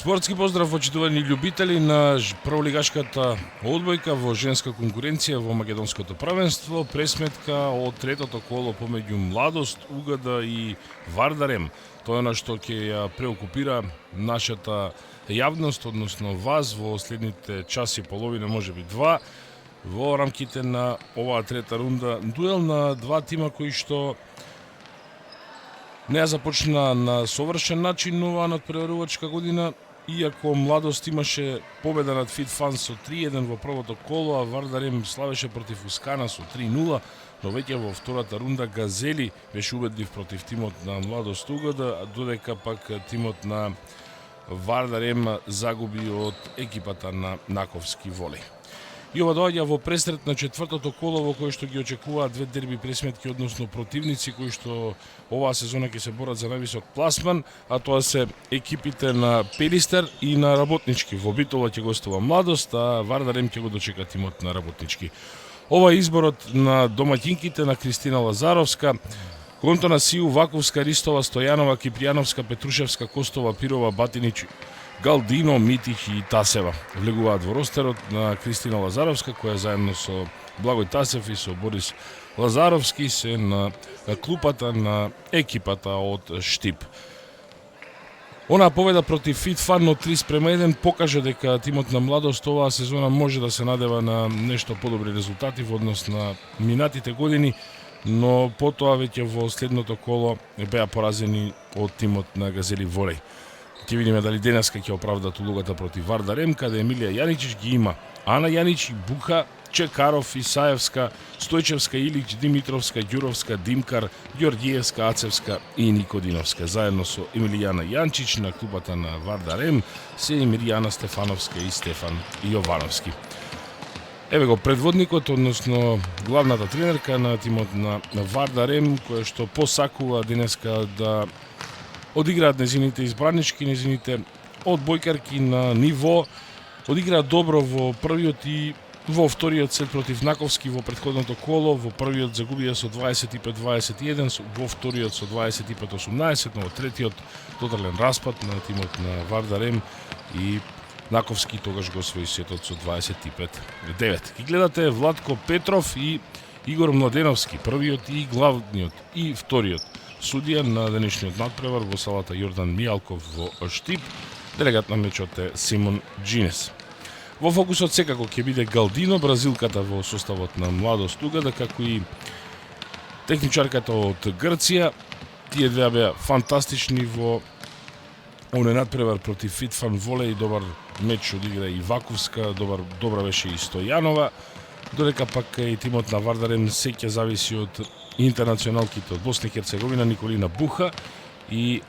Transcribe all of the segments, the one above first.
Спортски поздрав, почитувани љубители на прволигашката одбојка во женска конкуренција во македонското првенство, пресметка од третото коло помеѓу Младост, УГД и Вардарем. Тоа е она што ќе ја преокупира нашата јавност, односно вас во следните час и половина, можеби два, во рамките на оваа трета рунда. Дуел на два тима кои што не ја започна на совршен начин оваа надпреварувачка година, иако Младост имаше победа над Фитфан со 3-1 во првото коло, а Вардарем славеше против Ускана со 3-0, но веќе во втората рунда Газели беше убедлив против тимот на Младост УГД, додека пак тимот на Вардарем загуби од екипата на Наковски волеј. И ова доаѓа во пресрет на четвртото коло во кое што ги очекуваат две дерби пресметки, односно противници кои што оваа сезона ќе се борат за највисок пласман, а тоа се екипите на Пелистер и на Работнички. Во Битола ќе гостува Младост, а Вардарем ќе го дочека тимот на Работнички. Ова е изборот на домаќинките на Кристина Лазаровска, Контона Сију, Ваковска, Ристова, Стојанова, Кипријановска, Петрушевска, Костова, Пирова, Батинич, Галдино, Митич и Тасева влегуваат во ростерот на Кристина Лазаровска, која заедно со Благој Тасев и со Борис Лазаровски се на клупата на екипата од Штип. Онаа победа против Фитфан од 3:1 покажа дека тимот на Младост оваа сезона може да се надева на нешто подобри резултати во однос на минатите години, но потоа веќе во следното коло беа поразени од тимот на Газели волеј. Ќе видиме дали денеска ќе оправдат улогата против Вардарем, каде Емилија Јаничич ги има Ана Јанич, Буха, Чекаров, Исаевска, Стојчевска, Илич, Димитровска, Ѓуровска, Димкар, Ѓорѓиевска, Ацевска и Никодиновска. Заедно со Емилијана Јанчич на клубата на Вардарем се Миријана Стефановска и Стефан Јовановски. Еве го предводникот, односно главната тренерка на тимот на Вардарем, која што посакува денеска да одиграат незините избранички, незините одбојкарки на ниво, одиграат добро во првиот и во вториот сет против Наковски во претходното коло. Во првиот загубија со 25-21, во вториот со 25-18, но во третиот тотален распад на тимот на Вардарем и Наковски тогаш го освои сетот со 25-9. Ки гледате Владко Петров и Игор Младеновски, првиот и главниот и вториот судија на денешниот надпревар во салата Јордан Мијалков во Штип. Делегат на мечот е Симон Джинес. Во фокусот секако ќе биде Галдино, бразилката во составот на Младост УГД, како и техничарката од Грција. Тие две беа фантастични во оној надпревар против Фитфан волеј, добар меч одигра и Ваковска, добра беше и Стојанова, додека пак и тимот на Вардарем се ќе зависи од интернационалките од Босна и Херцеговина, Николина Буха и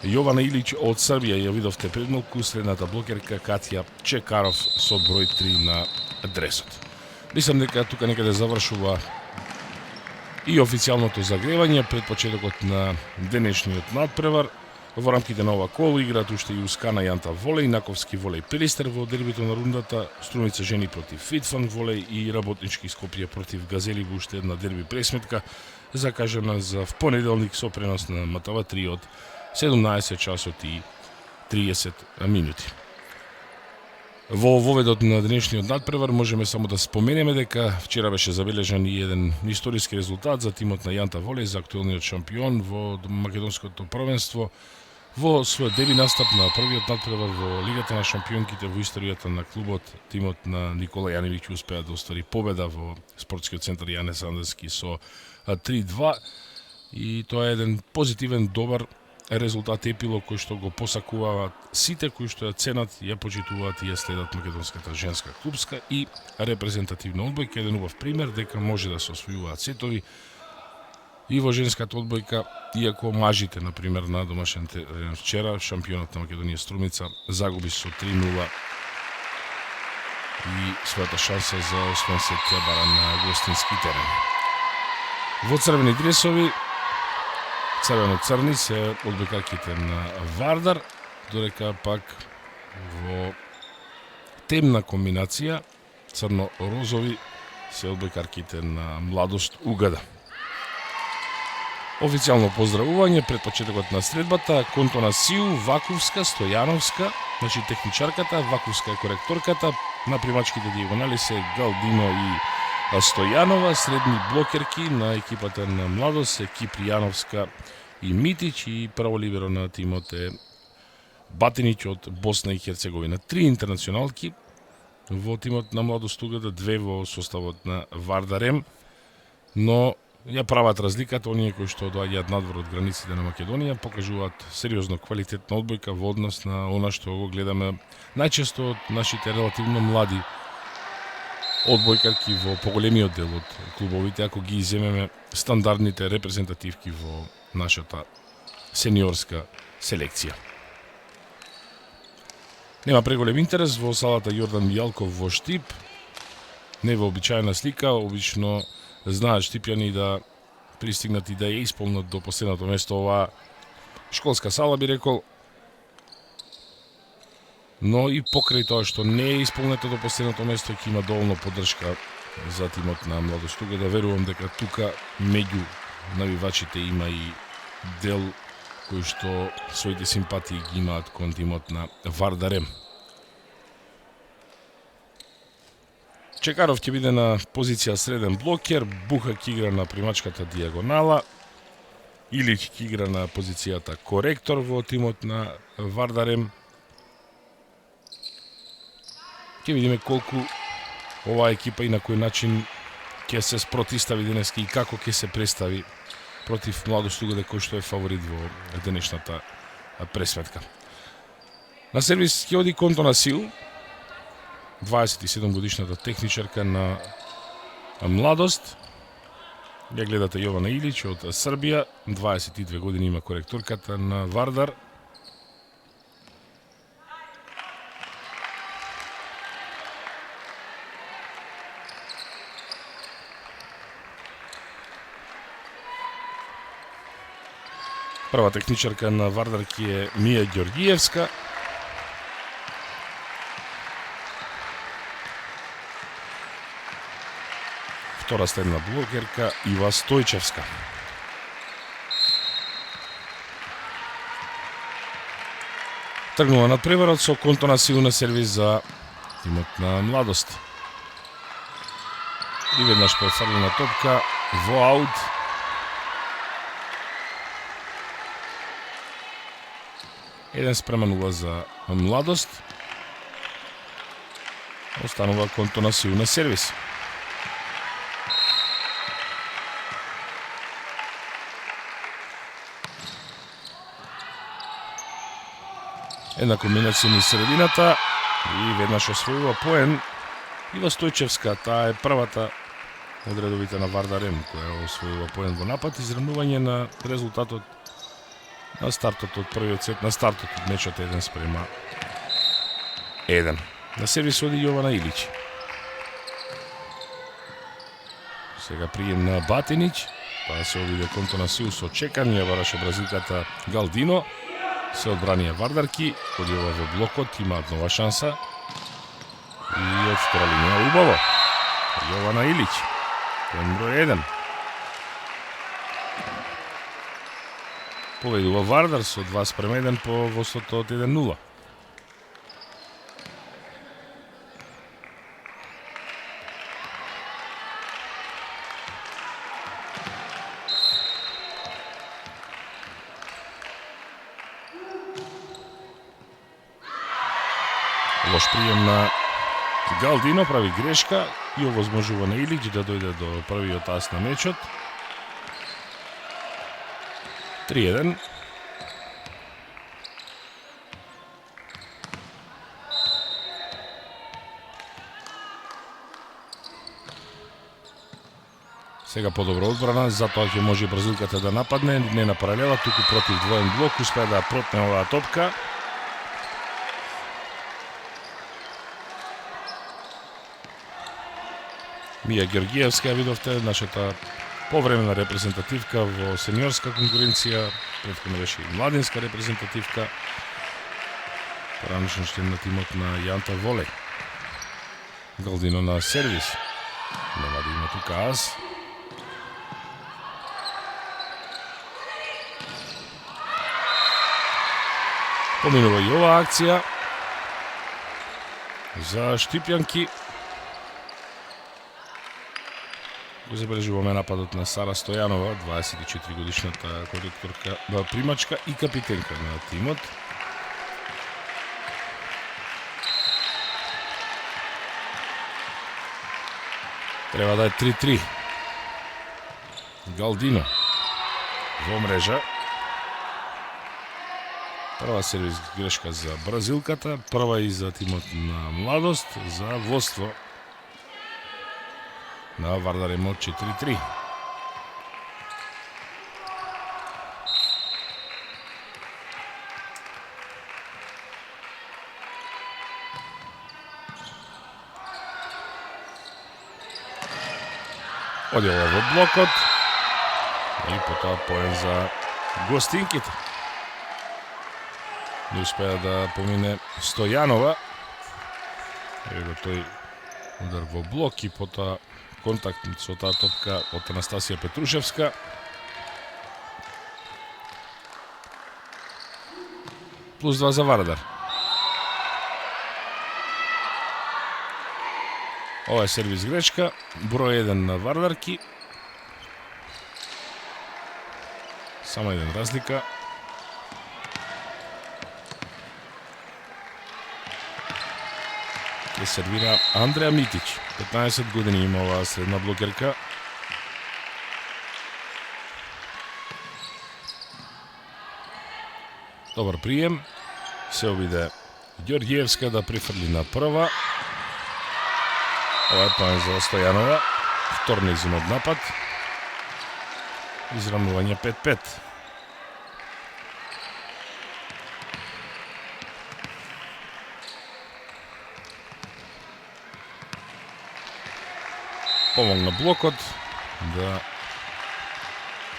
Јована Илич од Србија. Ја видовте пред малку средната блокерка Катја Чекаров со број 3 на дресот. Мислам дека тука некаде завршува и официјалното загревање пред почетокот на денешниот надпревар. Во рамките на ова коло играат уште и Ускана Јанта волеј, Наковски волеј Пелистер во дербито на рундата, Струмица жени против Фитфан волеј и Работнички Скопје против Газели во уште една дерби пресметка, закажана за в понеделник со пренос на МТВ3 од 17 часот и 30 минути. Во воведот на денешниот надпревар можеме само да споменеме дека вчера беше забележан и еден историски резултат за тимот на Јанта волеј, за актуелниот шампион во македонското првенство. Во својот деби настап на првиот надпревар во Лигата на шампионките во историјата на клубот, тимот на Никола Јаневиќ успеа да оствари победа во спортскиот центар Јанес Андерски со 3-2 и тоа е еден позитивен, добар резултат, епилог кој што го посакуваат сите кои што ја ценат, ја почитуваат и ја следат македонската женска клубска и репрезентативна одбојка. Еден убав пример дека може да се освојуваат сетови и во женската одбојка, иако мажите, например, на домашен терен вчера, шампионот на Македонија Струмица загуби со 3-0 и својата шанса за освен се ќе бара на гостински терен. Во црвени дресови, црвено-црни се одбојкарките на Вардар, додека пак во темна комбинација црно-розови се одбојкарките на Младост УГД. Официјално поздравување пред почетокот на средбата, Контона Сиу, Ваковска, Стојановска, значи техничарката, Ваковска е коректорката, на примачките диагонали се Галдино и Стојанова, средни блокерки на екипата на Младост се Кипријановска и Митич и право либеро на тимот е Батинич од Босна и Херцеговина. 3 интернационалки во тимот на Младост Угада, 2 во составот на Вардарем, но ја прават разликата оние кои што доаѓаат надвор од границите на Македонија, покажуваат сериозно квалитетна одбојка во однос на она што го гледаме најчесто од нашите релативно млади одбојкарки во поголемиот дел од клубовите, ако ги иземеме стандардните репрезентативки во нашата сениорска селекција. Нема преголем интерес во салата Јордан Мијалков во Штип, не вообичаена слика, обично знаат штипјани да пристигнат и да ја исполнат до последното место оваа школска сала, би рекол. Но и покрај тоа што не е исполнето до последното место, ќе има доволно поддршка за тимот на Младост Угада. Да верувам дека тука меѓу навивачите има и дел кои што своите симпатии ги имаат кон тимот на Вардарем. Чекаров ќе биде на позиција среден блокер, Буха ќе игра на примачката диагонала, Илич ќе игра на позицијата коректор во тимот на Вардарем. Ќе видиме колку оваа екипа и на кој начин ќе се спротистави денески и како ќе се представи против Младост Угада, кој што е фаворит во денешната пресметка. На сервис ќе оди Контона Сил, 27 годишната техничарка на Младост. Ја гледате Јована Илич од Србија, 22 години има коректорката на Вардар. Прва техничарка на Вардар ќе е Мија Ѓоргиевска. Втора средна блокерка Ива Стојчевска. Тргнува над преварот со Контона Сил на сервис за тимот на Младост. И веднаш префрлена топка во аут. Еден спремен улаз за Младост. Останува Контона Сил на сервис. Една комбинација низ средината и веднаш освојува поен Ива Стојчевска. Таа е првата од редовите на Вардарем која освојува поен во напад, изравнување на резултатот на стартот од првиот сет, на стартот од мечот 1:1. На сервис оди Јована Илич. Сега прием на Батинич, па се обиде Контона Сил со чекање, бараше бразилката Галдино. Се одбранија Вардарки, оди ова во блокот, имаат нова шанса. И од втора линија убаво. Јована Илич, поен број 1. Победува Вардар со 2:1 по водството од 1:0. Лош прием на Галдино, прави грешка и овозможува на Илич да дојде до првиот ас на мечот. 3:1. Сега подобра одбрана, затоа ќе може бразилката да нападне, не на паралела, туку против двоен блок, успеа да протне оваа топка. Мија Ѓоргиевска, видовте, нашата повремена репрезентативка во сениорска конкуренција, претходно беше и младинска репрезентативка. Поранешен член на тимот на Јанта Воле. Галдино на сервис. Нема да има тука ас. Поминува и ова акција за Штипјанки. Го забележуваме нападот на Сара Стојанова, 24 годишната коректорка, примачка и капитенка на тимот. Треба да е 3-3. Галдино во мрежа. Прва сервис грешка за бразилката, прва и за тимот на Младост, за водство на Вардар има 4-3. Одјава во блокот и потоа поен за гостинките. Не успеа да помине Стојанова. Ево тој удар во блок и потоа контакт со таа топка од Анастасија Петрушевска. Плюс 2 за Вардар. Ова е сервис грешка, број 1 на Вардарки. Само еден разлика. Ке сервира Андреа Митич. 15 години има оваа средна блокерка. Добар прием. Се обиде Ѓорѓиевска да прифрли на прва. Ова е поен за Стојанова. Втор низин од напад. Израмнување 5-5. Помогна блокот да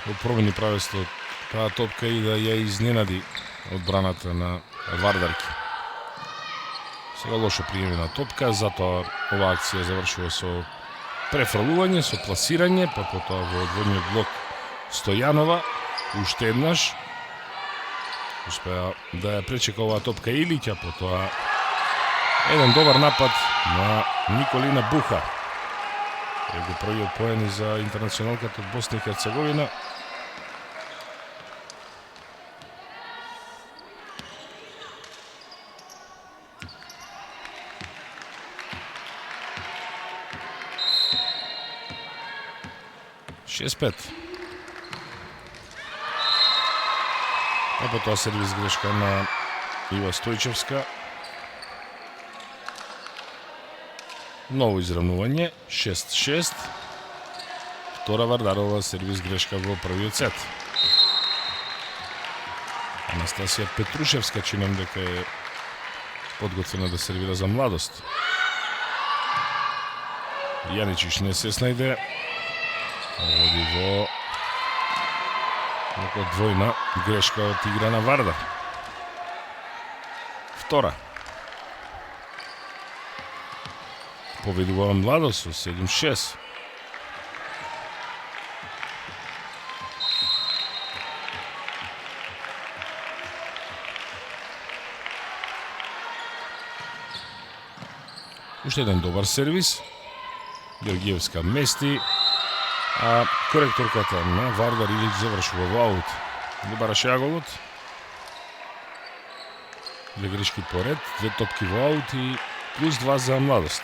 го промени правество таа топка и да ја изненади одбраната на Вардарки. Сега лошо приемена топка, затоа ова акција завршува со префрлување, со пласирање, па потоа во одвојниот блок Стојанова, уште еднаш успеа да ја пречека оваа топка Илиќа, потоа еден добар напад на Николина Буха. Его првиот поен за интернационалката од Босна и Херцеговина. А потоа сервис грешка на Ива Стојчевска. Ново изравнување, 6-6. Втора Вардарова сервис грешка во првиот сет. Анастасија Петрушевска чинам дека е подготвена да сервира за Младост. Јаничиш не се снајде. Води во двојна грешка од игра на Вардар. Втора. Победува Младост со 7-6. Уште еден добар сервис. Ѓорѓиевска мести, а коректорката на Вардар Илич завршува во аут. Добараше аголот. Две грешки поред, две топки во аут и плюс 2 за Младост.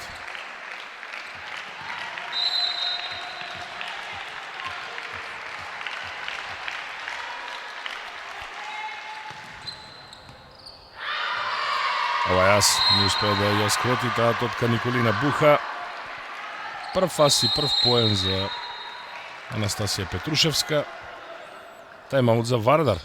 Ова јас не успеа да ја скроти таа топка Николина Буха. Прв фас и прв поен за Анастасија Петрушевска. Тајмаут за Вардар.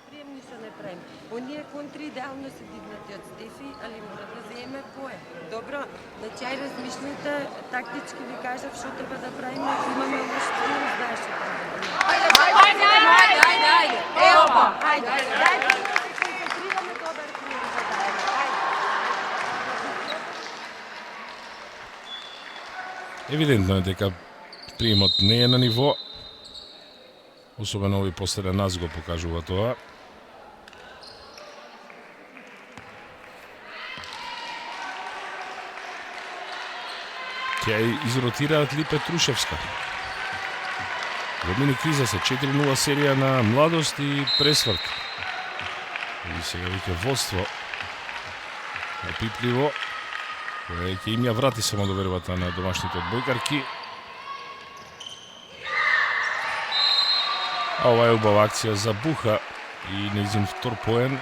Спремни се не правим. Оние контри идеално се дигнати од Стефи, али мора да земе пое. Добро, значи ај размислите, тактички ви кажав што треба да правиме, имаме лош прием, знаеш што треба да правиме. Ајде. Ево па, ајде. Дајте да се концентрираме добар прием за дајме. Евидентно е дека приемот не е на ниво. Особено овој последен нас го покажува тоа. Ќе изротираат ли Петрушевска? Во мини криза се 4-0 серија на Младост и пресврт. И сега веќе водство опипливо, кој ќе им ја врати само довербата на домашните одбојкарки. А ова е убава акција за Буха и нејзин втор поен.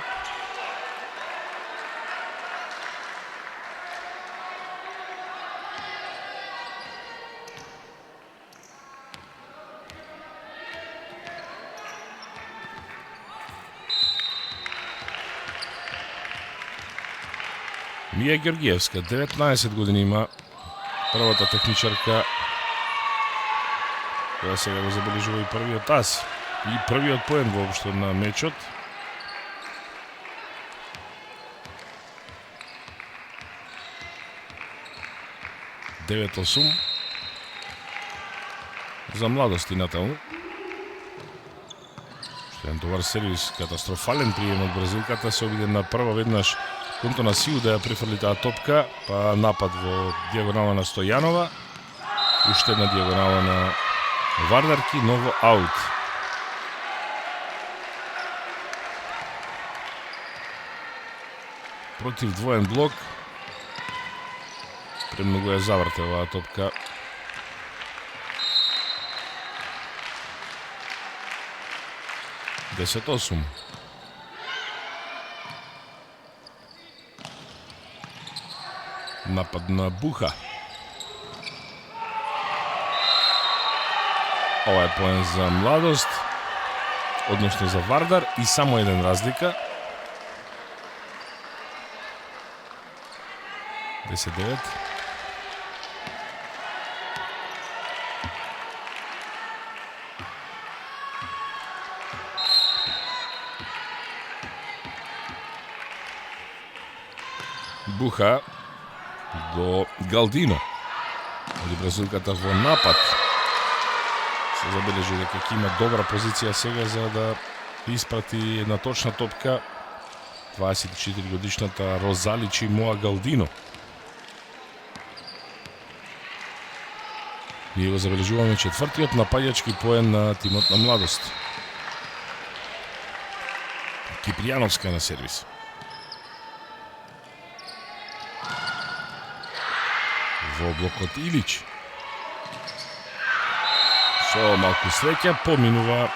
Мија Георгиевска, 19 години има, првата техничарка, која сега го забележува и првиот ас и првиот поен воопшто на мечот. (9-8) за Младост и натаму. Што е добар сервис, катастрофален прием од бразилката, се обиде на прва веднаш Контона Сиу да ја префрли таа топка, па напад во дијагонала на Стојанова, уште една дијагонала на Вардарки, ново аут. Против двоен блок, премногу ја заврте оваа топка. (10-8) Напад на Буха. Ова е поен за Младост, односно за Вардар и само еден разлика. 10-9. Буха до Галдино. Оди бразилката во напад. Се забележи дека ќе има добра позиција сега за да испрати една точна топка 24 годишната Розаличи Моа Галдино. Ние го забележуваме четвртиот напаѓачки поен на тимот на Младост. Кипријановска на сервис. Во блокот Илич. Со малку среќа поминува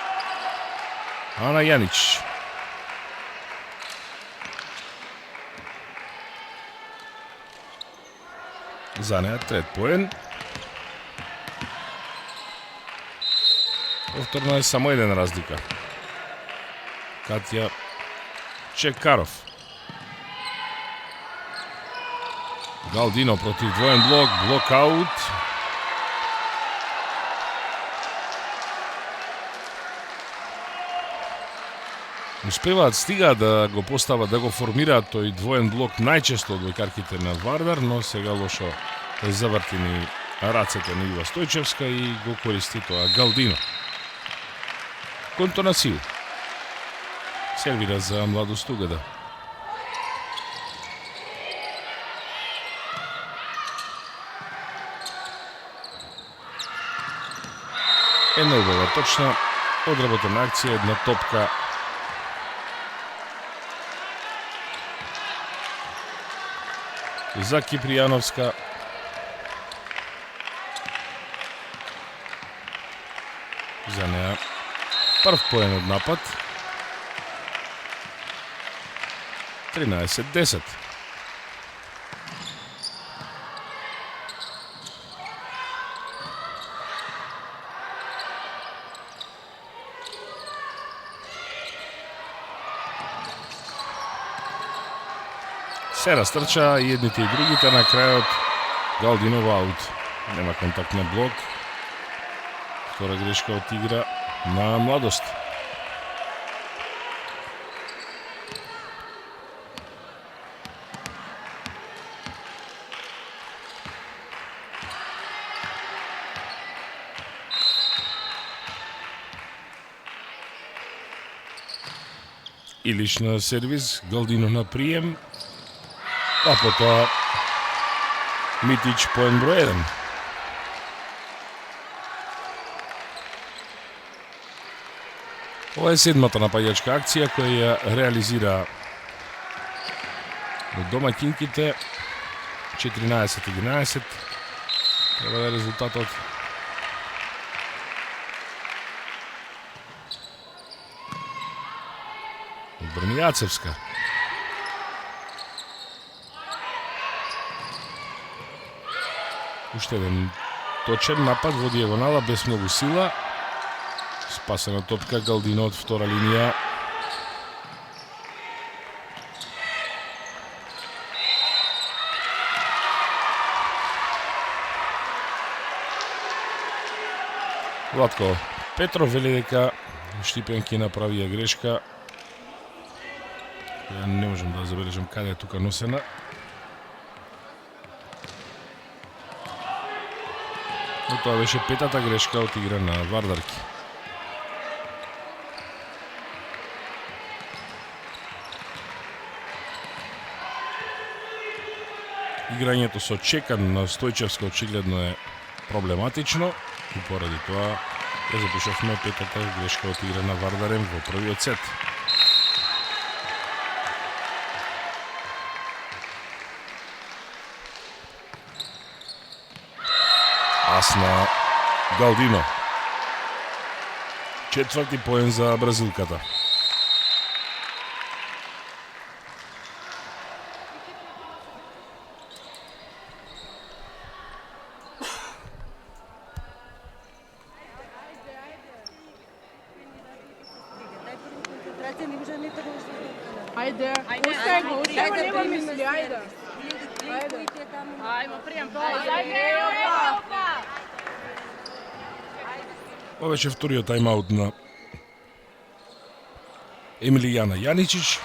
Ана Јанич. За неа трет поен. Повторно е само еден разлика. Катја Чекаров. Галдино против двоен блок, блокаут. Успеваат, стигаат да го постават, да го формираат тој двоен блок најчесто од одбојкарките на Вардар, но сега лошо завртени рацете на Ива Стојчевска и го користи тоа Галдино. Конто на Сил. Сервира за Младост Угада. Една убава точна, одработена акција, една топка. За Кипријановска. За неа прв поен од напад. 13-10. Се растрча и едните и другите, на крајот Галдинов аут. Нема контакт на блок. Втора грешка од игра на Младост. Илиш на сервис, Галдино на прием, а потоа Митич поен број 1. Ова е седмата напаѓачка акција која ја реализира домаќинките. 14-11 треба да е резултатот. Одбрани Јацевска. Уште еден точен напад во дијагонала без многу сила. Спасена топка, Галдино од втора линија. Владко Петров вели дека Штипенки направија грешка. Ја не можам да забележам каде е тука носена. Но тоа беше петата грешка од игра на Вардарки. Играњето со Чекан на Стојчевска очигледно е проблематично и поради тоа ја запишавме петата грешка од игра на Вардарен во првиот сет. Ас на Галдино. Четврти поен за бразилката. Ајде, остави го, нема мисли, ајде. Ајмо, пријам, Ова беше вториот тајмаут на Емилијана Јаничич.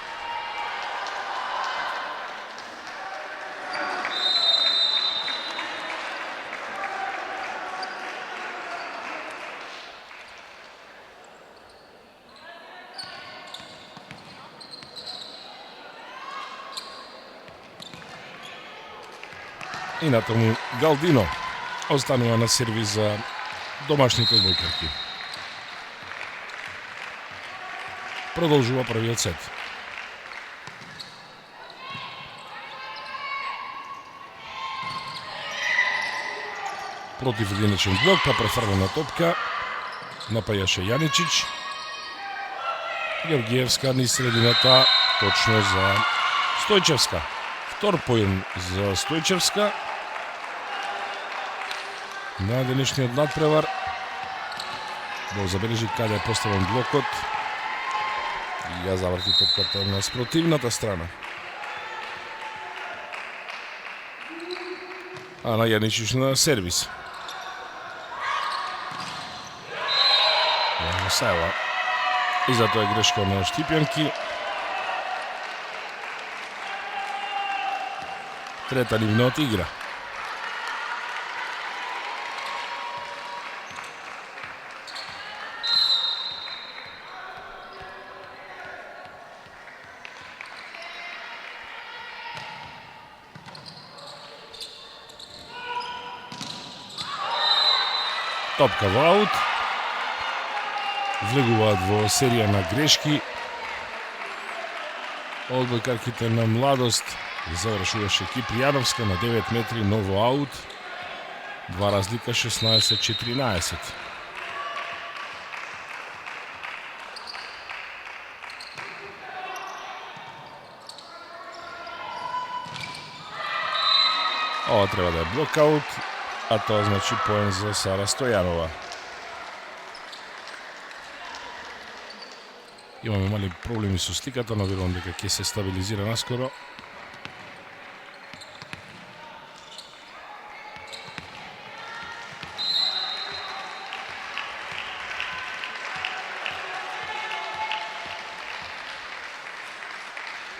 И натаму Галдино останува на сервис за домашните одбојкарки. Продолжува првиот сет. Против единичен блок, па префрлена топка. Напајаше Јаничич. Георгиевска низ средината, точно за Стојчевска. Втор поен за Стојчевска. На денешниот надпревар. Да забележи каде е поставен блокот. И ја заврти топката на спротивната страна. А на Јаничич на сервис. Ја Сајла. И затоа е грешка на Штипјанки. Трета нивна од игра. Топка во аут. Влегуваат во серија на грешки. Одбојкарките на Младост завршуваше Кипријановска на 9 метри, ново аут. Два разлика, 16-14. Ова треба да е блокаут, а тоа значи поен за Сара Стојанова. Имаме мали проблеми со стиката, но верувам дека ќе се стабилизира наскоро.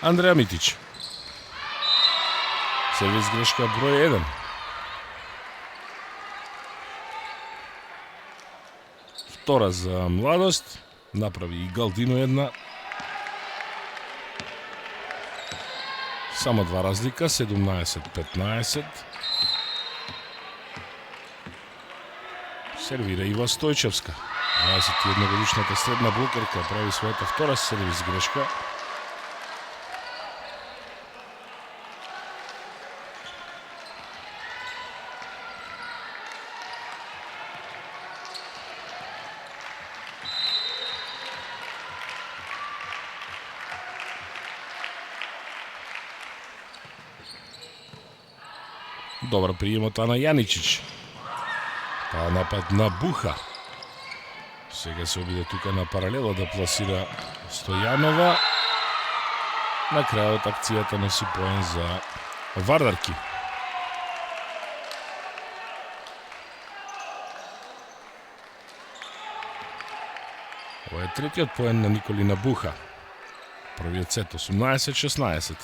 Андреа Митич. Сервис грешка број 1. Втора за Младост. Направи и Галдино една. Само 2 разлика, 17-15. Сервира Ива Стојчевска. 21 годишната средна блокерка прави својата втора сервис грешка. Добра приемот на Јаничич. Па напад на Буха. Сега се обиде тука на паралела да пласира Стојанова. На крајот акцијата носи поен за Вардарки. Ова е третиот поен на Николина Буха. Првиот сет 18-16.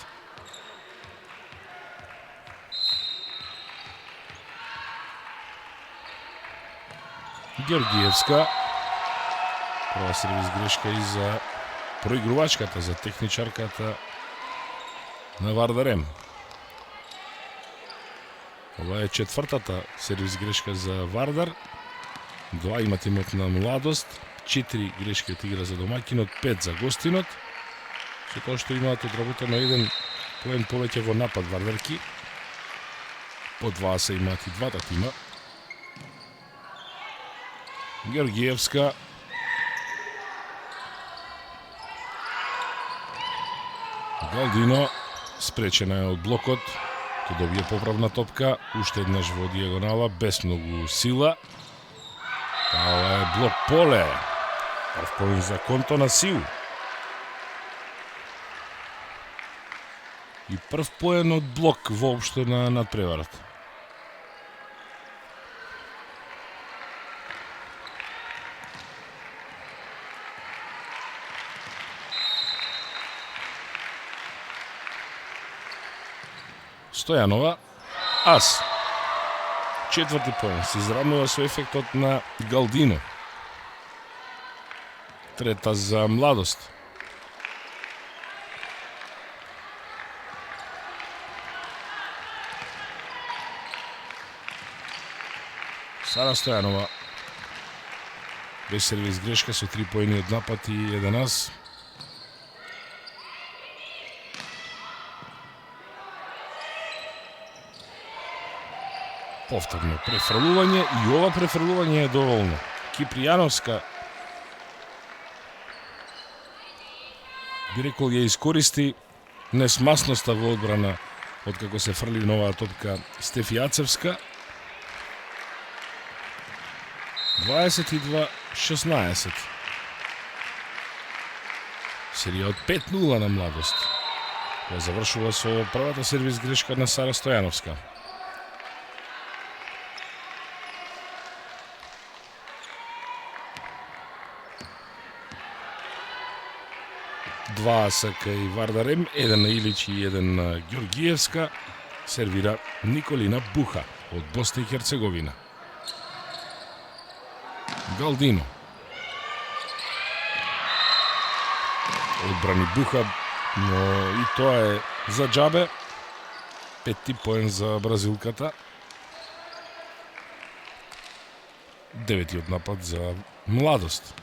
Георгиевска. Прва сервис грешка и за проигрувачката, за техничарката на Вардарем. Ова е четвртата сервис грешка за Вардар. 2 има тимот на Младост, 4 грешки од игра за домаќинот, 5 за гостинот. Со тоа што имаат одработено еден поен повеќе во напад Вардарки. По 2 се имаат и двата тима. Георгиевска. Галдино спречена е од блокот. Тој добија поправна топка, уште еднаш во дијагонала, без многу сила. Ова е блок поле. Прв поен за конто на Сил. И прв поен од блок воопшто на надпреварата. Стојанова, ас. Четврти поен се изравнува со ефектот на Галдино. Трета за Младост. Сара Стојанова. Без сервис грешка со 3 поени од напад и 1 ас. Повторно префрлување и ова префрлување е доволно. Кипријановска би рекол ја искористи несмасноста во одбрана од како се фрли новаа топка Стефи Ацевска. 22-16. Серија од 5-0 на Младост. Која завршува со првата сервис грешка на Сара Стојановска. Два аса кај Вардарем, еден на Илич и еден на Георгиевска. Сервира Николина Буха од Босна и Херцеговина. Галдино. Одбрани Буха, но и тоа е за џабе. 5 поен за бразилката. 9 напад за Младост.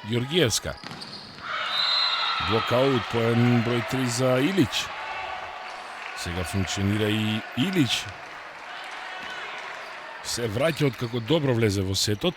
Георгиевска. Блокаут, поен број 3 за Илич. Сега функционира и Илич. Се враќа од како добро влезе во сетот.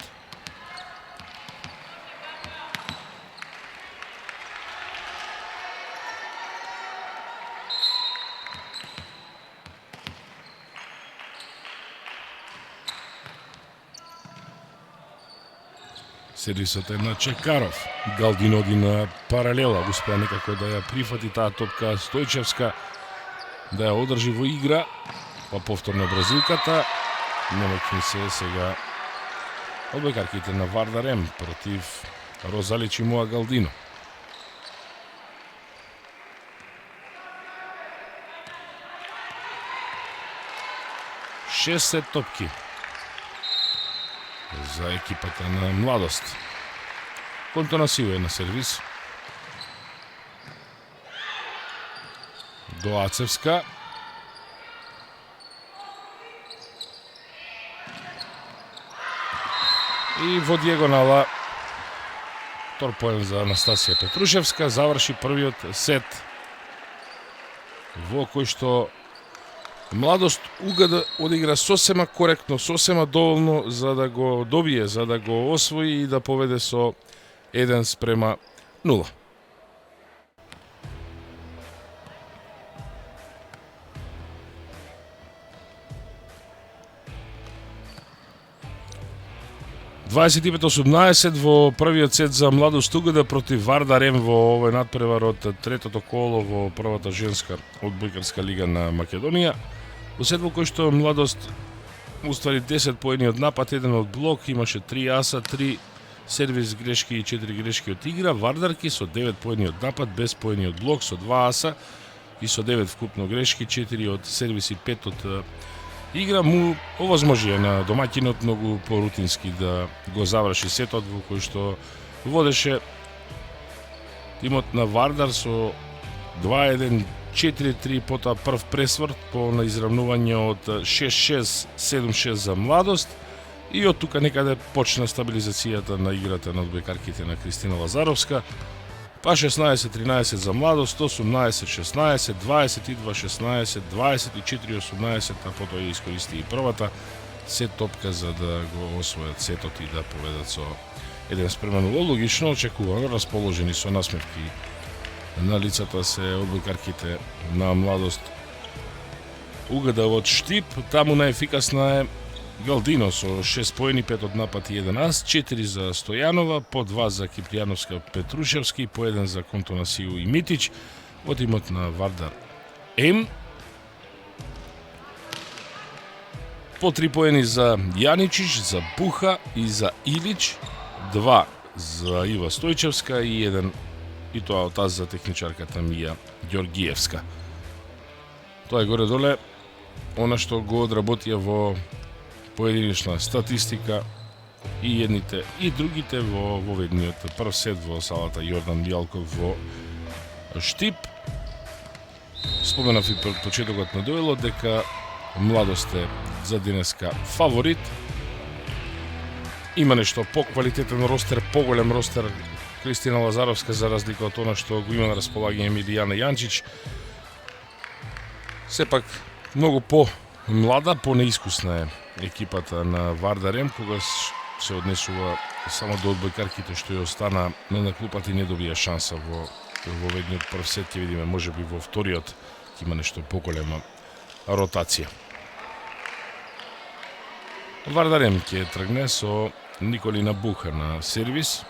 Сервисот е на Чекаров. Галдино оди на паралела, успеа некако да ја прифати таа топка Стојчевска, да ја одржи во игра, па повторно бразилката. Немоќни се сега одбојкарките на Вардарем против Розалич и Моа Галдино. 60 топки за екипата на Младост. Контонасио е на сервис. До Ацевска. И во дијагонала втор поен за Анастасија Петрушевска. Заврши првиот сет во кој што Младост угада одигра сосема коректно, сосема доволно за да го добие, за да го освои и да поведе со 1:0. (25-18) во првиот сет за Младост угада против Вардар М во овој надпревар од третото коло во првата женска одбојкарска лига на Македонија. Во сет во кој што Младост уствари 10 поени од напад, 1 од блок, имаше 3 аса, 3 сервис грешки и 4 грешки од игра. Вардарки со 9 поени од напад, без поени од блок, со 2 аса и со 9 вкупно грешки, 4 од сервис и 5 од игра, му овозможија на домаќинот многу порутински да го заврши сетот во кој што водеше тимот на Вардар со 2-1, 4-3, потоа прв пресврт по на изравнување од 6-6, 7-6 за Младост и од тука некаде почна стабилизацијата на играта на одбојкарките на Кристина Лазаровска. Па 16-13 за Младост, 18-16, 22-16, 24-18, а потоа ја искористи и првата сет топка за да го освојат сетот и да поведат со 1:0. Логично, очекувано, расположени со насмевки на лицата се одбојкарките на Младост. Угада од Штип, таму најефикасна е Галдино со 6 поени, 5 од напад и 1 ас, 4 за Стојанова, по 2 за Кипријановска Петрушевски, по 1 за Контонасио и Митич. Во тимот на Вардар М, по 3 поени за Јаничич, за Буха и за Илич, 2 за Ива Стојчевска и 1 и тоа од таз за техничарката Мија Ѓоргиевска. Тоа е горе-доле она што го одработија во поединична статистика и едните и другите во воведниот прв сет во салата Јордан Јалков во Штип. Споменав и пред почетокот на дуелот дека Младост е за денеска фаворит. Има нешто поквалитетен ростер, поголем ростер Кристина Лазаровска за разлика од она што го има на располагање Милијана Јанчич. Сепак многу по-млада, по-неискусна е екипата на Вардар М, кога се однесува само до одбојкарките што ја остана на клупата и не добија шанса во ведниот прв сет. Ќе видиме, можеби во вториот ќе има нешто поголема ротација. Вардар М ќе тргне со Николина Буха на сервис.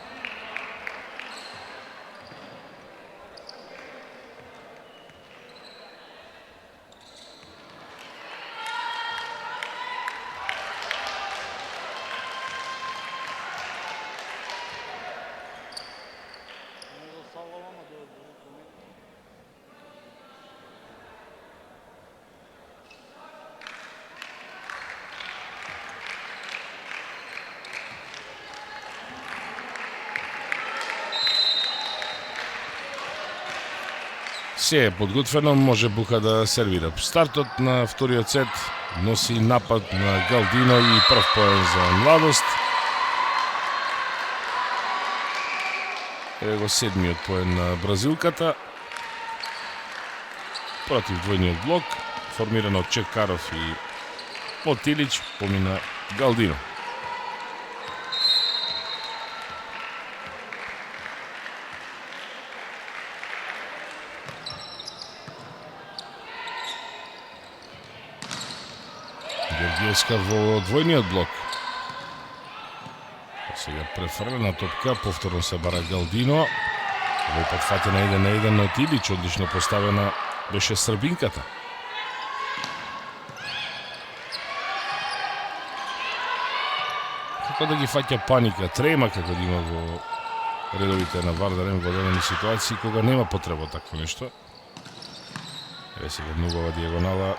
Се е подготвено, може Буха да сервира. Стартот на вториот сет носи напад на Галдино и прв поен за Младост. Ево го седмиот поен на бразилката. Против двојниот блок, формиран од Чекаров и Потилич, помина Галдино. Ѓоргиевска во двојниот блок. Сега префрлена топка, повторно се бара Галдино. Во пат фатена 1-1 од Илич, одлично поставена беше србинката. Како да ги фаќа паника, трема како да има во редовите на Вардар М во дадени ситуации, кога нема потреба такво нешто. Еве сега нубава дијагонала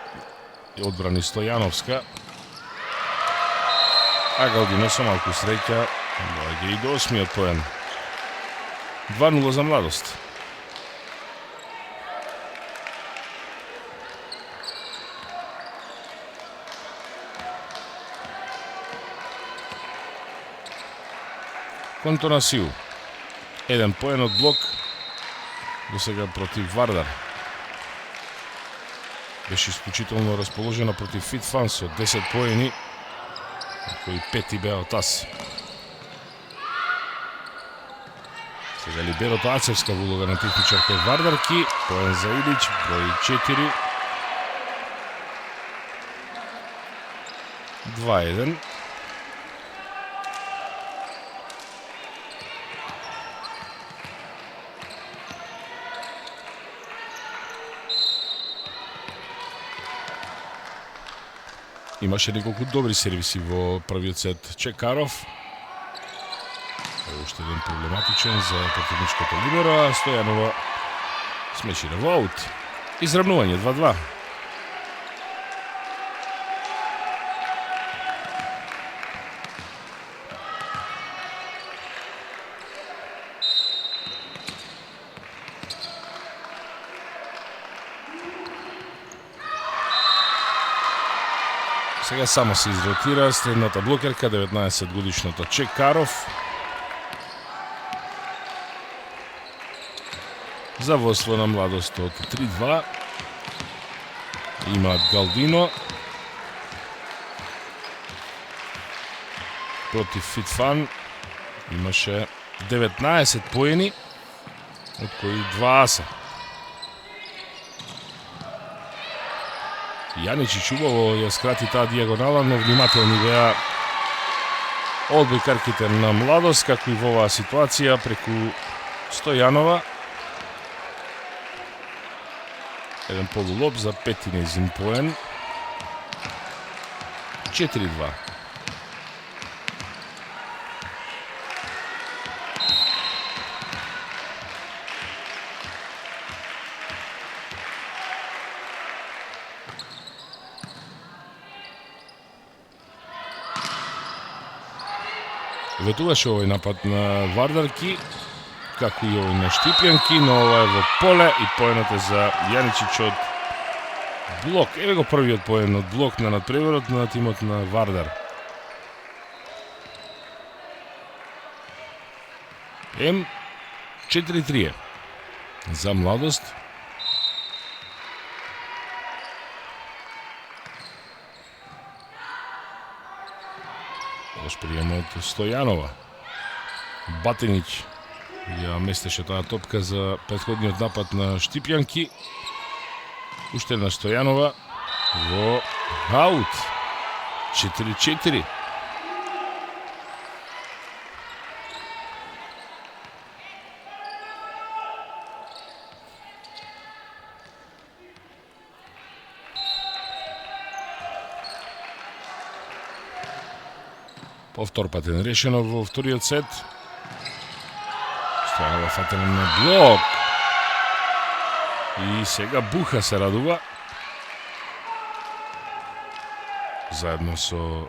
и одбрани Стојановска. А Галдино со малку среќа доаѓа и до 8-миот поен. 2-0 за Младост. Контонасиу. 1 поен од блок до сега против Вардар. Беше исклучително расположена против Фитфан со 10 поени, кои 5 беа од таз. Сега либерото Ацевска во улога на техничарка Вардарки. Поен за Илич, број 4. 2-1. Имаше неколку добри сервиси во првиот сет. Чекаров. Уште еден проблематичен за противничкото либеро, а Стојанова смешира во аут. Изравнување 2-2. Сега само се изротира средната блокерка, 19 годишното Чекаров. За водство на Младост од 3-2. Имаат Галдино против Фитфан. Имаше 19 поени, од кои 2 аса. Јаничич убаво ја скрати таа дијагонала, но внимателни беа одбојкарките на Младост, како и во оваа ситуација преку Стојанова. Еден полулоп за 5 поен. 4-2. Ветуваше овој напад на Вардарки, како и овој на Штипјанки, но ова е во поле и поенот е за Јаничич од блок. Еве го првиот поен од блок на надпреворот на тимот на Вардар. 4-3 за Младост. Лош прием од Стојанова. Батенич ја местеше таа топка за претходниот напад на Штипјанки. Уште на Стојанова во аут. 4-4. Повтор патен решено во вториот сет. Стојанова фатена на блок. И сега Буха се радува. Заедно со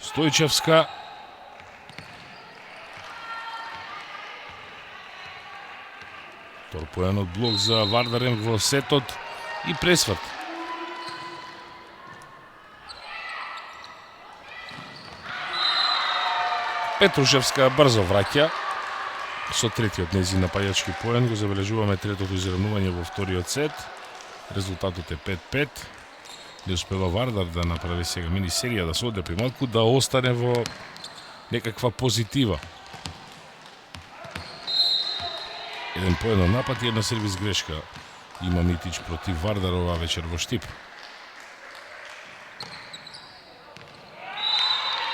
Стојчевска. Втор поен од блок за Вардарен во сетот и пресврт. Петрушевска брзо враќа со третиот нејзин напајачки поен. Го забележуваме третото изравнување во вториот сет. Резултатот е 5-5. Не успева Вардар да направи сега мини серија, да се одрепи малку, да остане во некаква позитива. Еден поен напад и една сервис грешка има Митич против Вардар оваа вечер во Штип.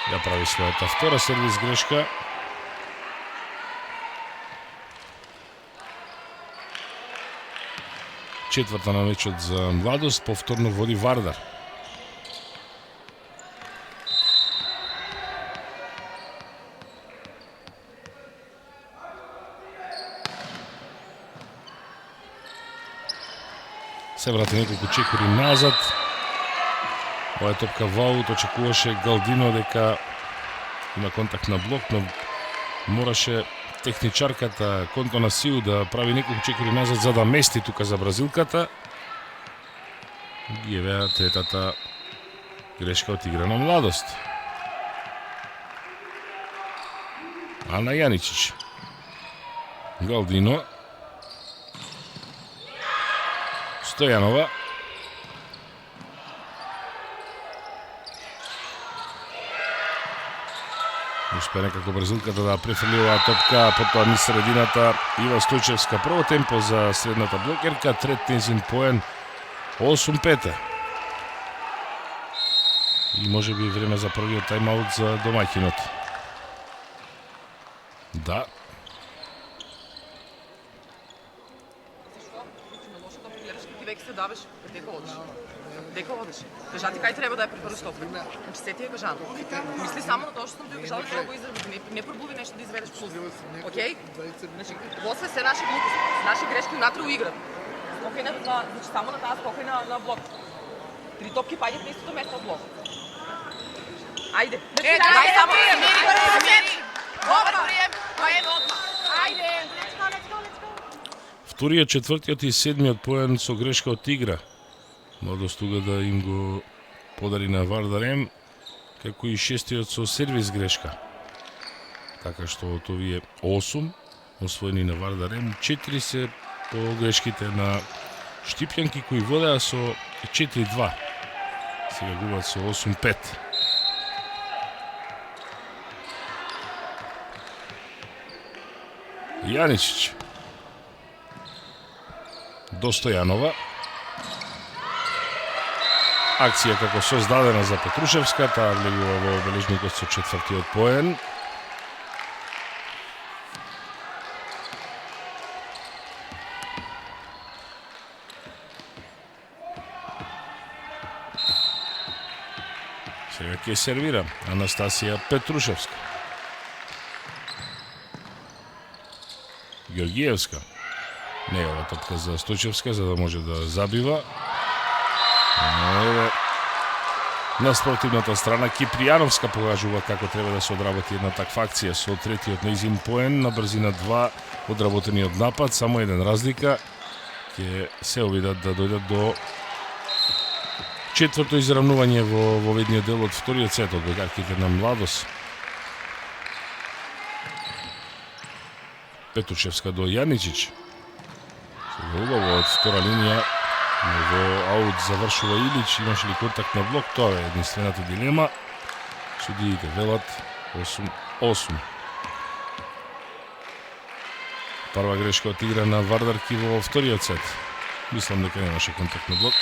Ја прави својата втора сервис грешка. Четврта на мечот за Младост, повторно води Вардар. Се врати неколку чекори назад. Ова е топка во аут, очекуваше Галдино дека има контакт на блок, но мораше техничарката Контона Сиу да прави неколку чекори назад за да мести тука за бразилката. Ги евеа третата грешка од игра на Младост. Ана Јаничич. Галдино. Стојанова. Успе некако бразилката да префрли оваа топка, потоа низ средината Ива Стојчевска. Прво темпо за средната блокерка, трет тензин поен 8-5. И може би време за првиот тайм-аут за домаќинот. Да. Веќе се давиш, дека одиш. Кажа ти кај треба да е припрваш топка. Значи се ти е кажано. Мисли само на тоа што сум ти кажала да го изработи. Не пробуви нешто да изведеш плюс. Океј? Значи, после се наши глупости, наши грешки унатре у игра. Скокај на, значи само на таа скокај на блок. 3 топки паѓат на истото место од блок. Ајде. Дај само смени. Добар прием. Поен одма. Ајде. Вториот, четвртиот и седмиот поен со грешка од игра. Младост да им го подари на Вардар-М, како и шестиот со сервис грешка. Така што од овие 8 освоени на Вардар-М, 4 се по грешките на Штипјанки кои водеа со 4-2. Сега губат со 8-5. Јаничич. До Стојанова. Акција како создадена за Петрушевска, таа влегува во бележникот со четвртиот поен. Сега ќе сервира Анастасија Петрушевска. Георгиевска. Не е ова топка за Стојчевска, за да може да забива. Еве, на спротивната страна Кипријановска покажува како треба да се одработи една таква акција со третиот нејзин поен на брзина 2 одработениот напад, само еден разлика. Ќе се обидат да дојдат до четврто изравнување во ведниот дел од вториот сет од бегарките на Младост. Петрушевска до Јаничич. Убаво од втора линија, но во аут завршува Илич, имаше ли контакт на блок, тоа е единствената дилема. Судиите велат 8-8. Прва грешка од игра на Вардарки во вториот сет. Мислам дека немаше контакт на блок.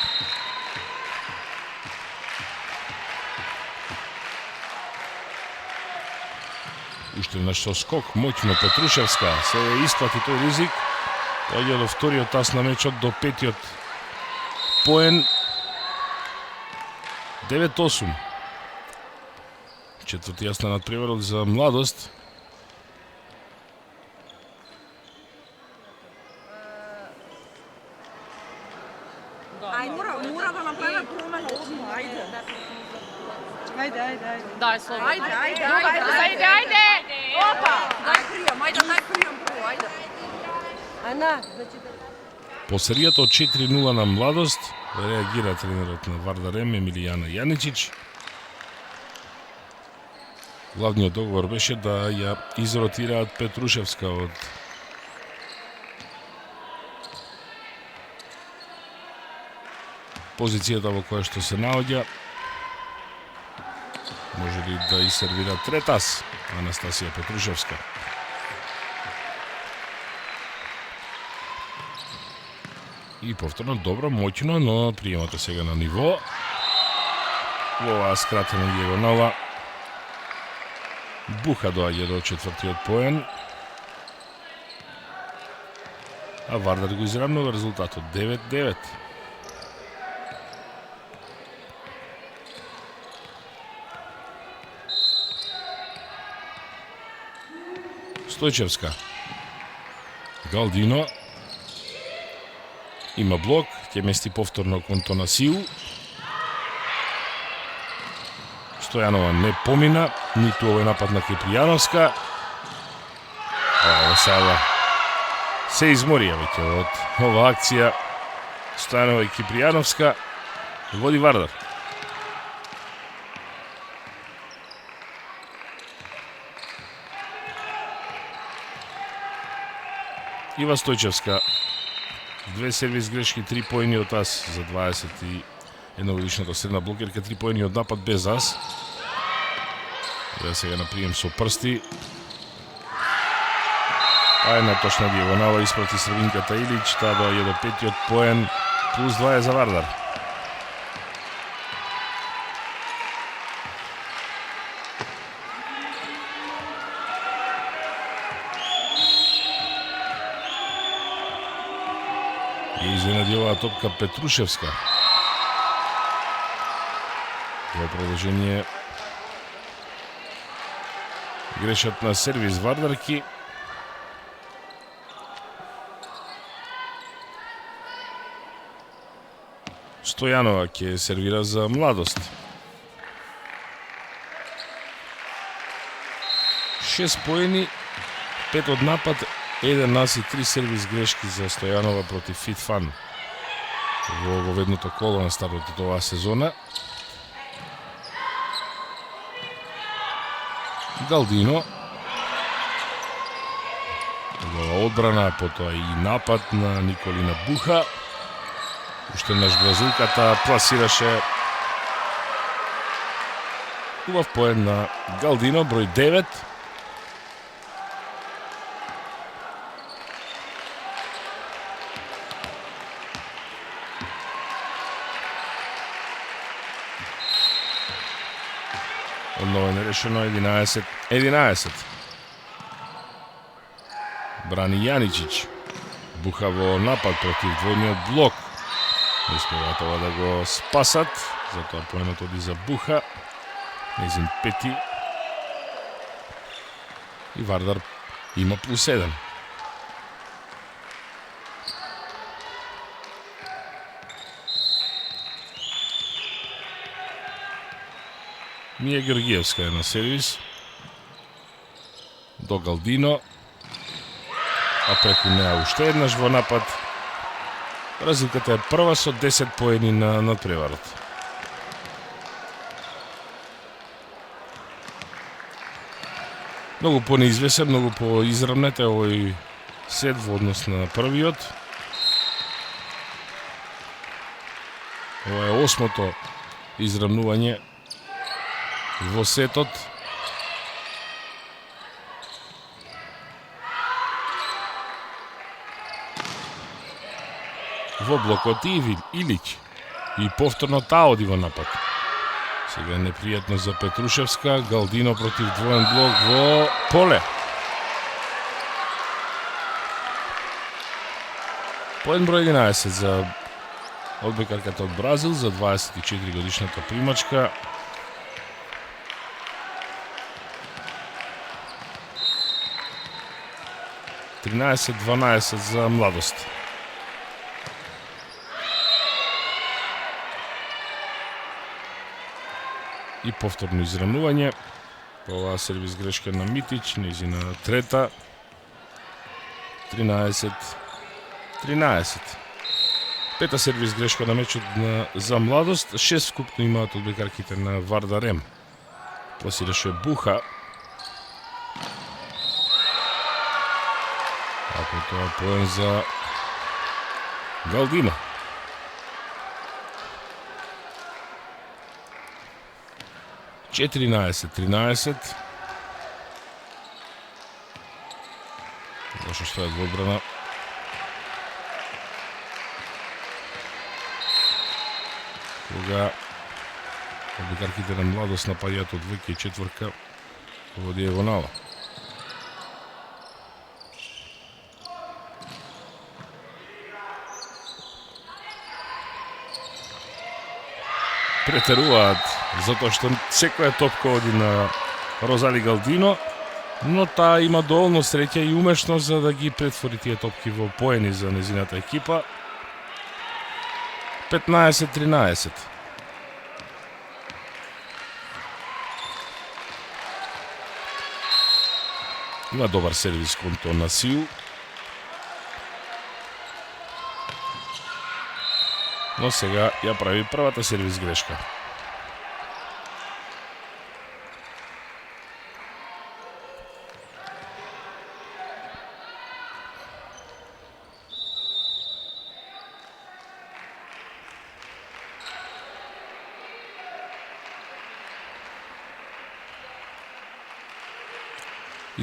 Уште нешто скок, моќно Петрушевска, се исплати тој ризик. Доаѓа до вториот тас на мечот, до петиот поен. 9-8. Четврти јасна надпреварот за Младост. Мора да направи промена одма, ајде. Ајде. Дај слободно. Ајде. Опа! Дај пријам прво, ајде. Ана, значи да... По серијата од 4-0 на Младост реагира тренерот на Вардар-М Емилијана Јаничич. Главниот договор беше да ја изротираат Петрушевска од позицијата во која што се наоѓа. Може ли да сервира третас Анастасија Петрушевска? И повторно добро, моќно, но приемата сега на ниво. Во оваа скратена дијагонала Буха доаѓа до четвртиот поен. А Вардар го изравнува резултатот 9-9. Стојчевска. Галдино. Има блок, ќе мести повторно Контона Сиу. Стојанова не помина. ниту овој напад на Кипријановска. Ово сега се изморија веќе од ова акција. Стојанова и Кипријановска води Вардар. Ива Стојчевска. 2 сервис грешки, 3 поени од ас за 21 годишната средна блокерка, 3 поени од напад без ас. Сега на прием со прсти. А една точна дијагонала испрати срвинката Илич, таа доаѓа до петиот поен, плюс 2 за Вардар. И изненади оваа топка Петрушевска. Во продолжение грешат на сервис Вардарки. Стојанова ќе сервира за Младост. 6 поени, 5 од напад, 1 нас и 3 сервис грешки за Стојанова против Фитфан во говедното коло на стартот од оваа сезона. Галдино. Во одбрана, потоа и напад на Николина Буха. Уште наш бразилката пласираше убав поен на Галдино, број 9. Одново нерешено 11. Брани Јаничич. Буха во напад против двојниот блок. Не успева тоа да го спасат, затоа поенот оди за Буха. Незин пети. И Вардар има плюс 1. Мија Георгиевска е на сервис. До Галдино. А преку неа уште еднаш во напад. Разликата е прва со 10 поени на надпреварот. Многу понеизвесен, многу поизрамнет е овој сет во однос на првиот. Ова е 8-то израмнување во сетот. Во блокот Илич и повторно таа оди во напад. Сега непријатно за Петрушевска, Галдино против двоен блок во поле. Поен број 11 за одбекарката од Бразил, за 24 годишната примачка. (13-12) за Младост. И повторно израмнување. Ова сервис грешка на Митич, незина трета. 13-13. Пета сервис грешка на мечот за Младост. 6 вкупно имаат одбекарките на Вардар М. Пласираше Буха. А потоа поен за Галдино. (14-13). Лошо стојат во одбрана. Кога одбекарките на Младост напаѓаат од двојка и четворка во дијагонала. Претеруваат, затоа што секоја топка оди на Розали Галдино, но таа има доволно среќа и умешност за да ги претвори тие топки во поени за незината екипа. 15-13. Има добар сервис кон Тонасију. Но сега ја прави првата сервис грешка.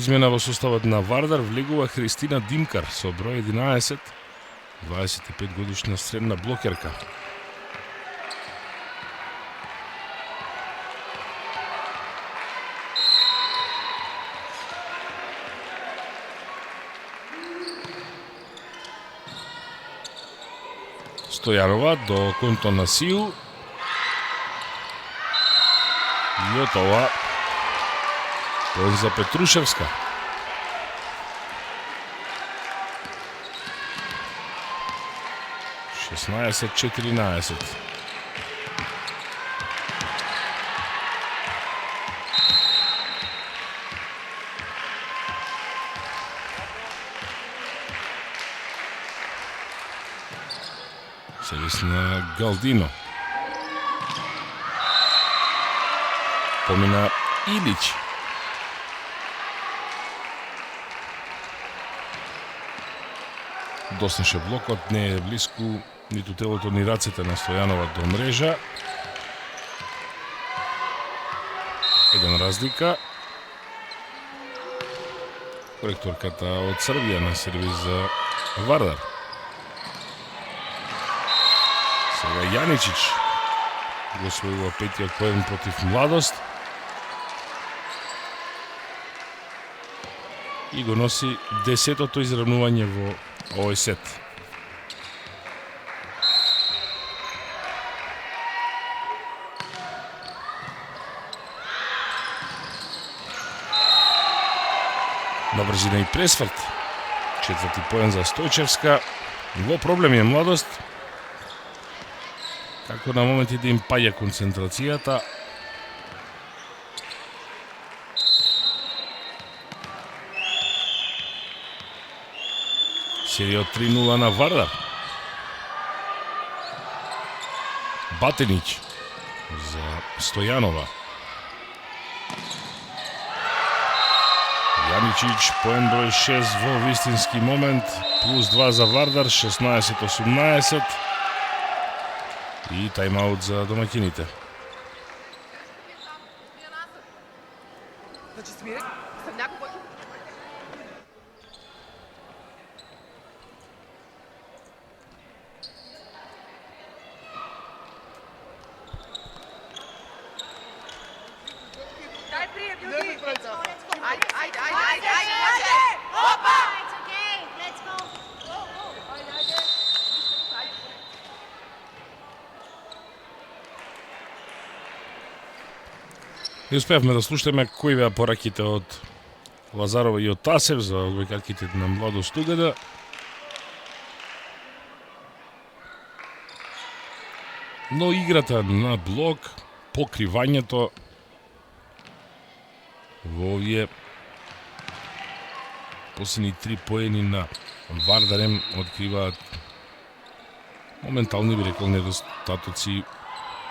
Измена во составот на Вардар влегува Христина Димкар со број 11, 25 годишна средна блокерка. Стојанова до Тонасију. И од ова поен за Петрушевска. Шеснаесет 14. Сервис на Галдино. Помина Илич. Доснеше блокот, не е близко ниту телото ни рацете на Стојанова до мрежа. Еден разлика. Коректорката од Србија на сервис за Вардар. Сега Јаничич го освојува петиот поен против Младост. И го носи 10-тото изравнување во овој сет. На брзина и пресврт. Четврти поен за Стојчевска. Во проблем е Младост. Како на моменти да им паѓа концентрацијата. Серија 3-0 на Вардар. Батенич за Стојанова. Јаничич, поен број 6 во вистински момент, плюс 2 за Вардар, 16-18. И тајмаут за домаќините. Значи смире, сад някој кој... Дай прием, Југи! Ајде! Опа! It's okay. Let's go. И успеавме да слушаме кои беа пораките од Лазарова и од Тасев за одбојкарките на Младост Угада. Но играта на блок, покривањето во овие последни 3 поени на Вардарем откриваат моментални, би рекол, недостатоци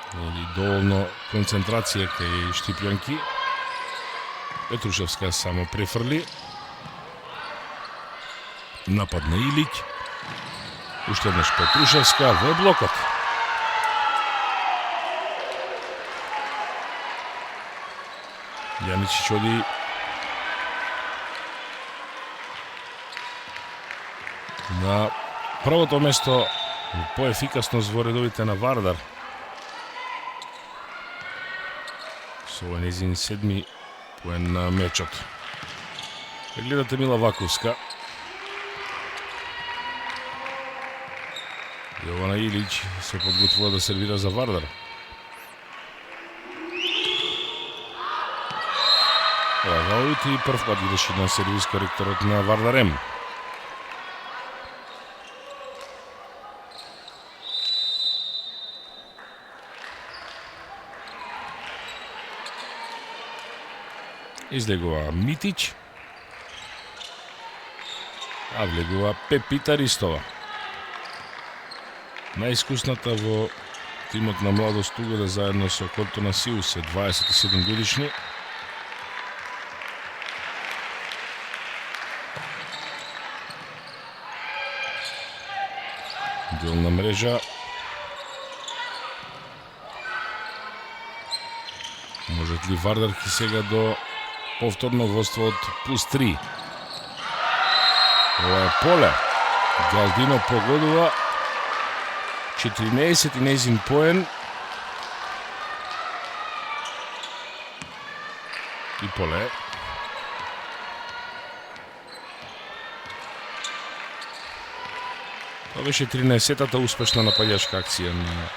или доволно концентрација кај Штипјанки. Петрушевска само префрли. Напад на Илич. Уште еднаш Петрушевска во блокот. Јаничич оди на првото место по ефикасност во редовите на Вардар. Со овој незин 7 поен на мечот. Гледате Мила Ваковска. Јована Илич се подготвува да сервира за Вардар. Раут и прв пат греши на сервис коректорот на Вардарем. Излегува Митич. А влегува Пепита Ристова. Најискусната во тимот на Младост Угода заедно со Кортона Сиусе, 27 годишни. Делна мрежа. Можат ли Вардарки сега до повторно водство од +3? Ова е поле. Галдино погодува 14 и нејзин поен. И поле. Това беше 13-тата успешна нападјачка акција на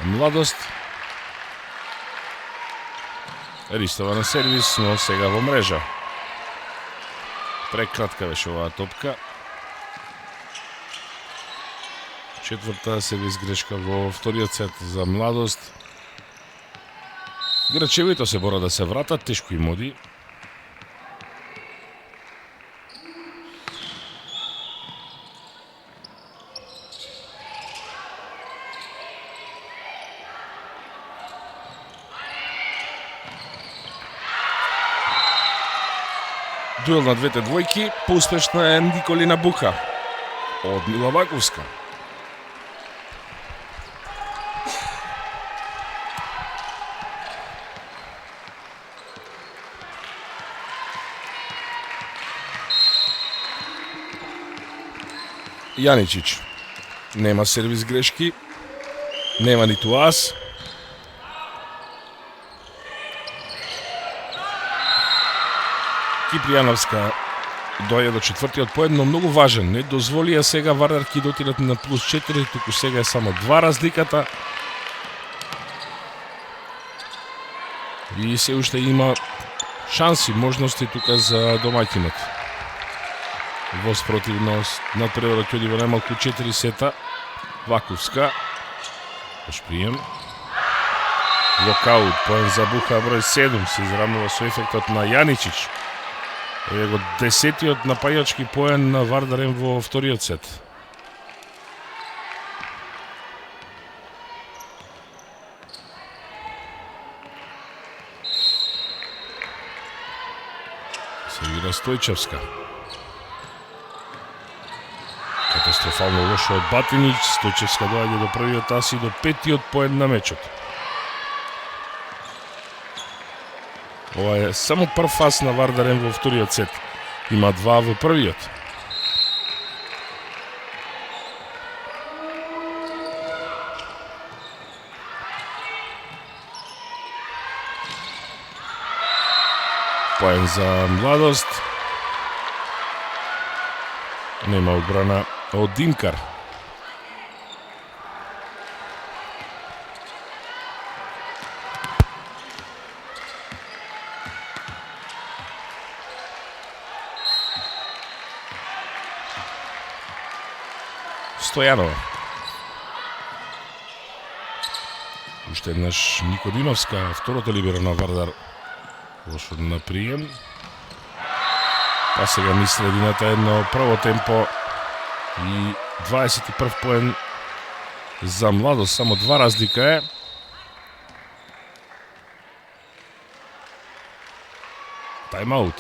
Младост. Ристова на сервис, но сега во мрежа. Прекратка беше оваа топка. Четврта сервис грешка во вториот сет за Младост. Грачевито се бора да се вратат, тешко им оди. Дуел на двете двојки, поуспешна е Николина Бука од Мила Ваковска. Јаничич нема сервис грешки, нема ниту ас. Кипријановска дојде до четвртиот поен, но многу важен. Не дозволија сега Вардарки да отидат на +4, туку сега е само 2 разликата. И се уште има шанси, можности тука за домаќинот. Во спротивност на преводот оди во најмалку 4 сета. Ваковска. Пош прием. Локаут, поен за Буха број 7, се израмнува со ефектот на Јаничич. Овие го 10-тиот напајачки поен на Вардарен во вториот сет. Се игра Стојчевска. Катастрофално лошо од Батинич. Стојчевска доаѓа до првиот ас и до 5-тиот поен на мечот. Ова е само прв ас на Вардарен во вториот сет. Има 2 во првиот. Поен за Младост. Нема одбрана од Димкар. Стојанова. Уште еднаш Никодиновска, второто либеро на Вардар. Лошо на прием. Па сега ми средината едно прво темпо и 21 поен за Младост. Само 2 разлика е. Тайм-аут.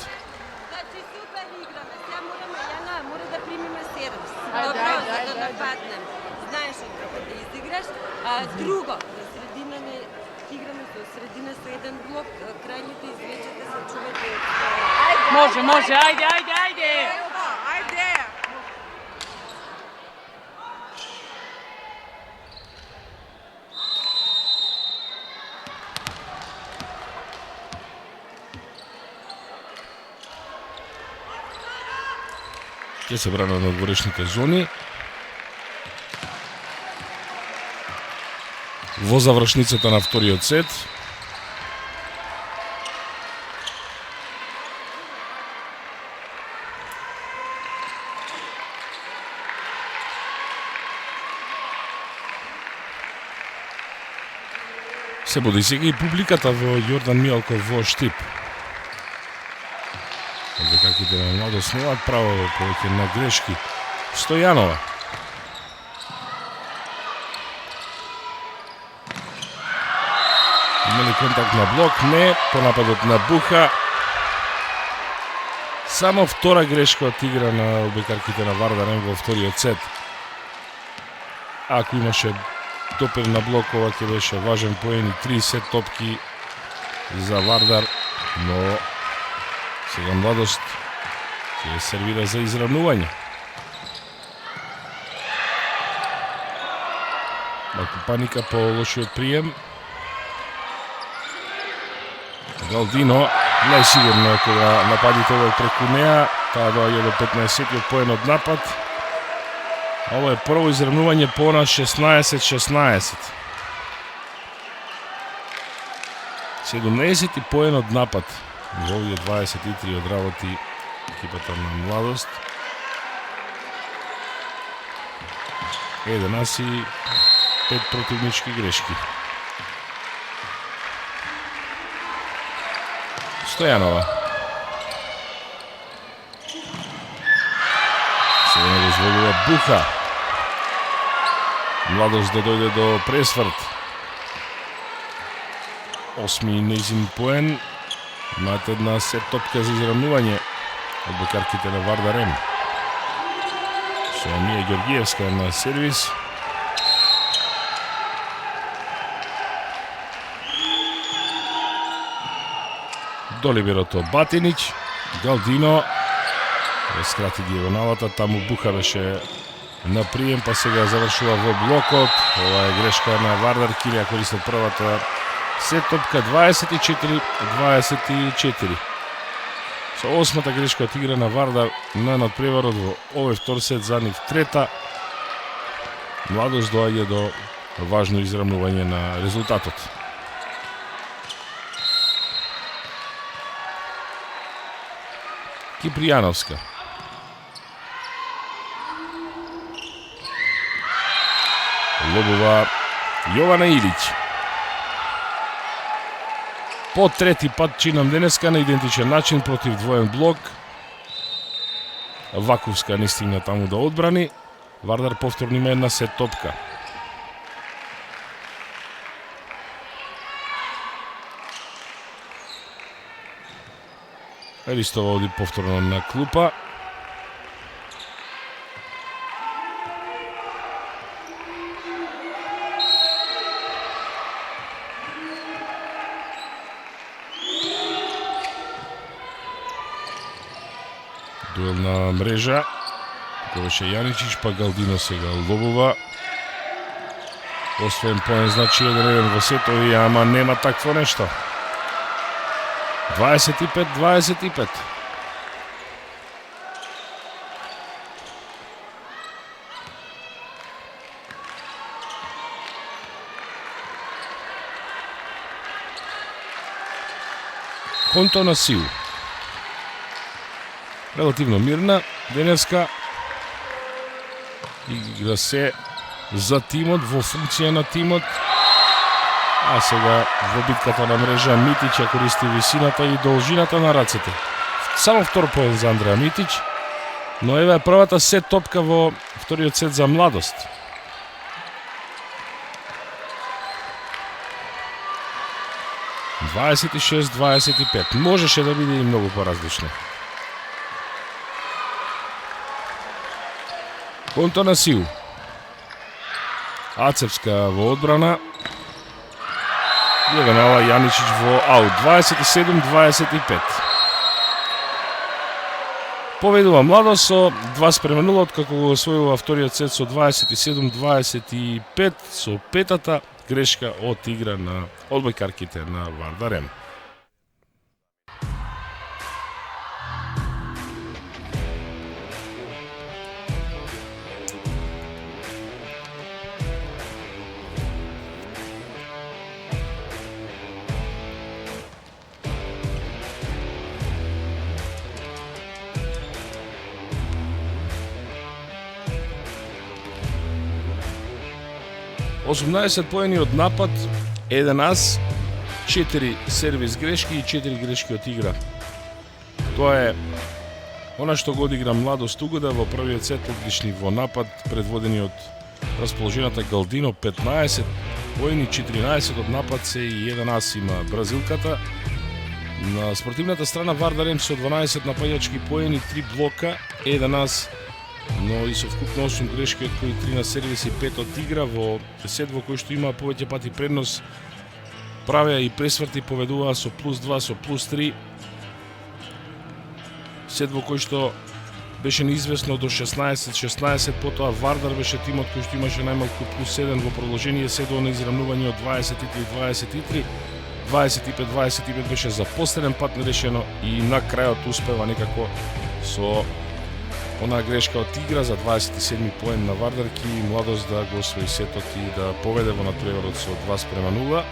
Значи супер играме. Сега мора да примиме сервис. Ајде, Добро, ајде, за да ајде. нападнем. Знаеш како да изиграш. Друго, на средина не играме со средина со еден блок, крајните извечете се чувајте од Може, може, ајде, ајде, ајде! Ајде! Ќе се брана на одворешните зони. Во завршницата на вториот сет. Се буди сега и публиката во Јордан Мијалков во Штип. Дека ќе одбојкарките на Младост немаат право повеќе на грешки. Стојанова. Имали контакт на блок? Не. По нападот на Буха. Само втора грешка од игра на одбојкарките на Вардар М во вториот сет. Ако имаше допир на блок, ова ќе беше важен поен и 30 топки за Вардар, но сега Младост ќе сервира за изравнување. Малку паника по лошиот прием. Галдино најсигурно кога нападителот преку неа, таа доаѓа до 15-тиот поен од напад. Ова е прво изравнување по на 16-16. 17 поен од напад. Во овие 23 одработи екипата на Младост. 11 5 противнички грешки. Стојанова. Сега не дозволува Буха. Младост да дојде до пресврт. 8 нејзин поен. Имаат една сет топка за изравнување од бокарките на Вардар М. Соамија Ѓоргиевска на сервис. До либерото Батинич. Галдино скрати диагоналата, таму Буха беше на прием, па сега завршува во блокот. Ова е грешка на Вардар. Килија користи првата сет топка 24-24. Со осмата грешка од игра на Вардар на надпреварот во овој втор сет, за нив трета. Младост доаѓа до важно изравнување на резултатот. Кипријановска. Лобова Јована Илиќ. По трети пат чинам денеска на идентичен начин против двоен блок. Ваковска не стигна таму да одбрани. Вардар повторно има една сет топка. Ристова оди повторно на клупа. Дуел на мрежа. Кој беше Јаничич, па Галдино сега лобува. Освен поен, значи 1-1 во сетови, ама нема такво нешто. 25-25. Конто на Сил. Релативно мирна денеска. Игра се за тимот, во функција на тимот. А сега во битката на мрежа Митич ја користи висината и должината на рацете. Само втор поен за Андреа Митич, но ева е првата сет топка во вториот сет за Младост. – 26-25. Можеше да биде и многу поразлично. Конто на Сил. Ацевска во одбрана. Диагонала Јаничич во аут. 27-25. Поведува Младост со 2:0, откако го освојува вториот сет со 27-25 со петата грешка од игра на одбојкарките на Вардар М. – 18 поени од напад, 1 ас, 4 сервис грешки и 4 грешки од игра. Тоа е Она што го одигра Младост Угода во првиот сет одлични во напад, предводени од расположената Галдино 15 поени, 14 од напад се и 1 ас има бразилката. На спортивната страна Вардар М со 12 напаѓачки поени, 3 блока, 1 ас, но и со вкупно 8 грешки, од кои 3 на сервис и 5 од игра во сет во кој што има повеќе пати преднос, правеа и пресврти, поведуваа со +2, со +3. Сет во кој што беше неизвестно до 16-16, потоа Вардар беше тимот кој што имаше најмалку +7 во продолжение се до на израмнување од 23-23, 25-25 беше за последен пат нерешено и на крајот успева некако со онаа грешка од игра за 27 поен на Вардарки и Младост да го освои сетот и да поведе во натпреварот со 2:0.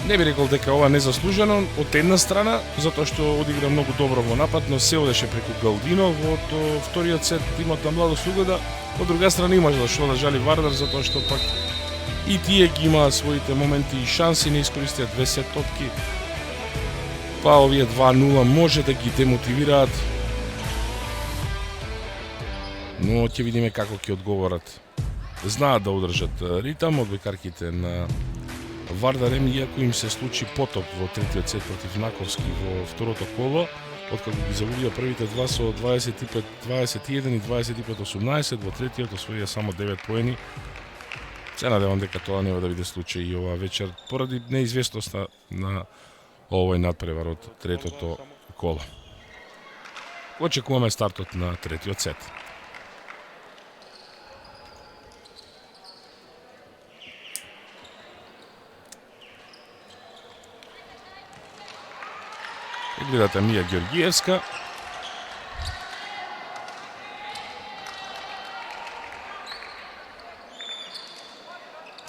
Не би рекол дека ова незаслужено од една страна, затоа што одигра многу добро во напад, но се одеше преку Галдино во вториот сет тимот на Младост Угода. Од друга страна имаш за што да жали Вардар, затоа што пак и тие ги имаат своите моменти и шанси, не искористија 2 сет топки. Па овие 2:0 може да ги демотивираат, но ќе видиме како ќе одговорат. Знаат да одржат ритам од бекарките на Вардар М, иако им се случи потоп во третиот сет против Наковски во второто коло, откако ги загубија првите два со 25-21 и 25-18, во третиот освоија само 9 поени. Се надевам дека тоа нема да биде случај и оваа вечер, поради неизвестност на овој надпревар од третото коло. Очекуваме стартот на третиот сет. Гледате Мија Георгиевска.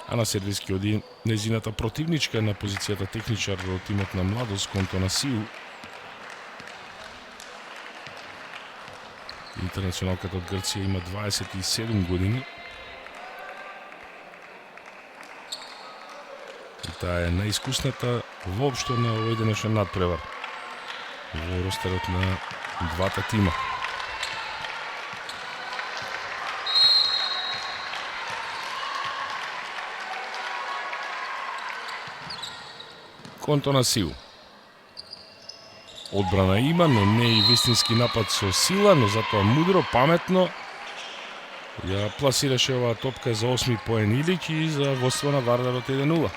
Ана Сервиски оди незината противничка на позицијата техничар во тимот на Младост, Контона Сиу. Интернационалката од Грција има 27 години. И таа е најискусната воопшто на овој денешен надпревар во ростерот на двата тима. Контона Сиу. Одбрана има, но не и вистински напад со сила, но затоа мудро, паметно ја пласираше оваа топка за 8 поен Илич и за водство на Вардар од 1:0.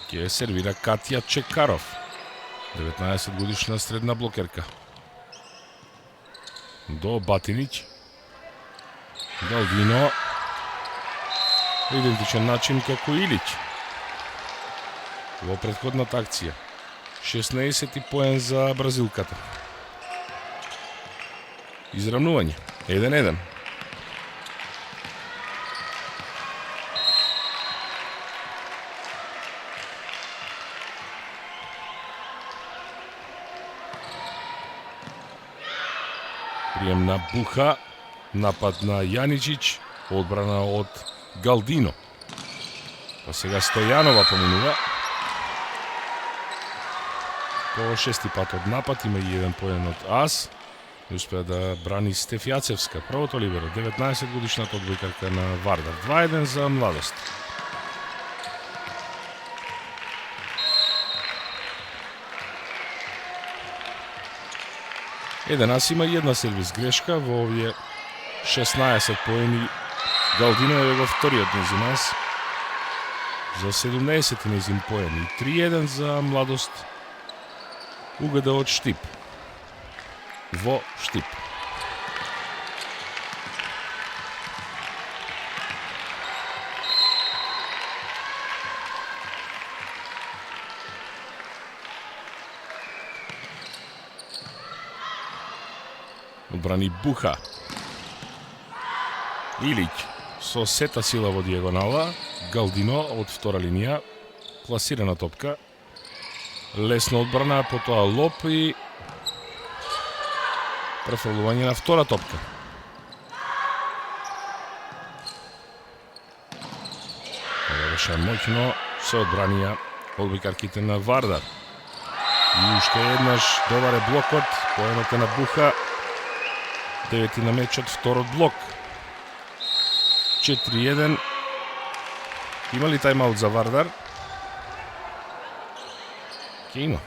Ќе сервира Катја Чекаров, 19 годишна средна блокерка. До Батинич. Галдино. Идентичен начин како Илич. Во претходната акција. 16 поен за бразилката. Израмнување. 1:1. Прием на Буха, напад на Јаничич, одбрана од Галдино. Па сега Стојанова поминува. По шести пат од напад, има и 1 поен од ас. И успеа да брани Стефјацевска, правото либеро, 19 годишната одбојкарка на Вардар. 2:1 за Младост. Еден ас има и една сервис грешка во овие 16 поени. Галдино е во вториот незин ас за 17 незин поени. 3:1 за Младост. Угода од Штип. Во Штип. Одбрани Буха. Илич со сета сила во дијагонала. Галдино од втора линија. Класирана топка. Лесно одбрана, потоа лоп и префрлување на втора топка. Ова беше моќно се одбранија одбојкарките на Вардар. И уште еднаш добар е блокот, поеното на Буха. 9 на мечот, второт блок. 4-1. Има ли тајмаут за Вардар? Ке има.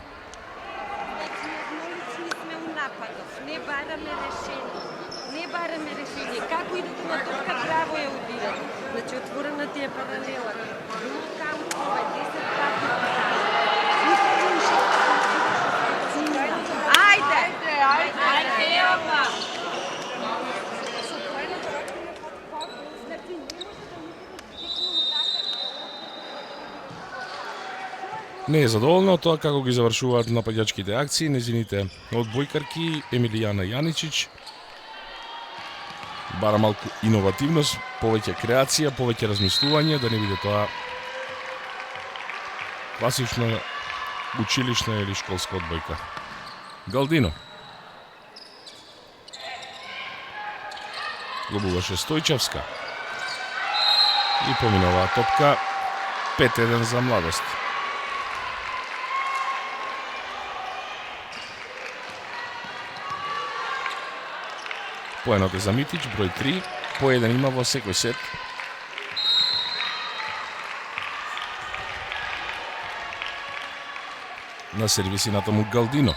Значи, еднолични сме у нападов. Не бараме решение. Како идете на топка, право ја одбирате. Значи, отворена ти е паралела. Било каму, 10 пати. Ајде! Не е задоволна од тоа како ги завршуваат нападјачките акции незините одбојкарки Емилијана Јаничич. Бара малку иновативност, повеќе креација, повеќе размислување, да не биде тоа класична училишна или школска одбојка. Галдино. Лобуваше Стојчевска. И поминава топка 5-1 за Младост. Поенот е за Митич, број 3. По еден има во секој сет. На сервисината му Галдино.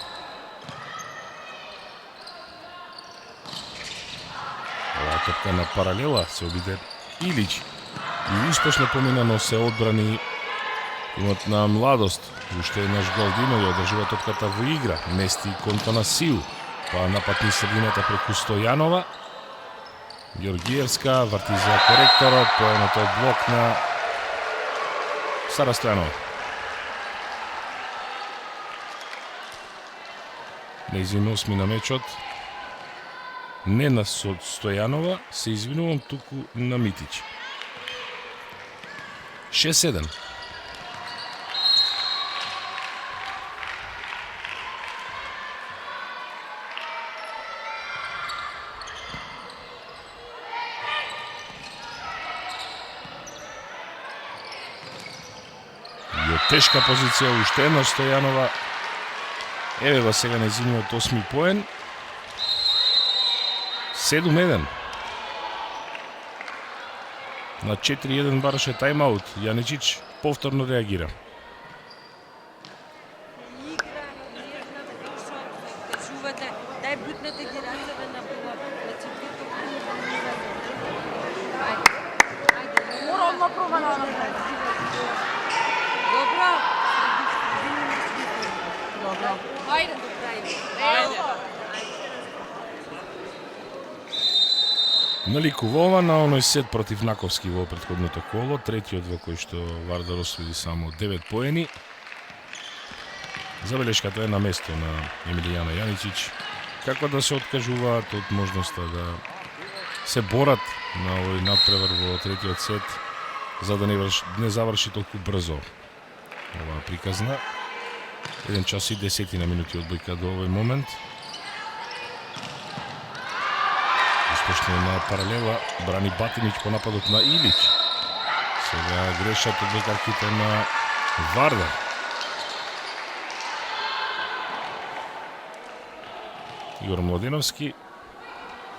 Оваа топка на паралела се обиде Илич. И успешно помина, но се одбрани имот на Младост. Уште еднаш Галдино ја одржува топката во игра. Мести конто на Сиу. Па напад низ средината преку Стојанова. Георгиевска врти за коректорот, поеното блок на Сара Стојанова. Нејзин 8 на мечот. Не на Стојанова, се извинувам, туку на Митич. 6-7. Тешка позиција, уште едно Стојанова. Еве го сега нејзиниот 8 поен. 7-1. На 4-1 бараше тајмаут. Јаничич повторно реагира. Игра, нежна, фикшот, кажувате, дај бутнете ги рацете на була. Значи, две топки не да Ајде. Мора одма промена на напред. Добро. Добро. Ајде до крај. Наликува на оној сет против Наковски во претходното коло, третиот во кој што Вардар освои само 9 поени. Забелешката е на место на Емилијана Јаничич. Како да се откажуваат од можноста да се борат на овој надпревар во третиот сет, за да не заврши толку брзо оваа приказна. 1 час и 10 на минути одбојка до овој момент. Успешно на паралела брани Батинич по нападот на Илич. Сега грешат одбојкарките на Вардар. Игор Младеновски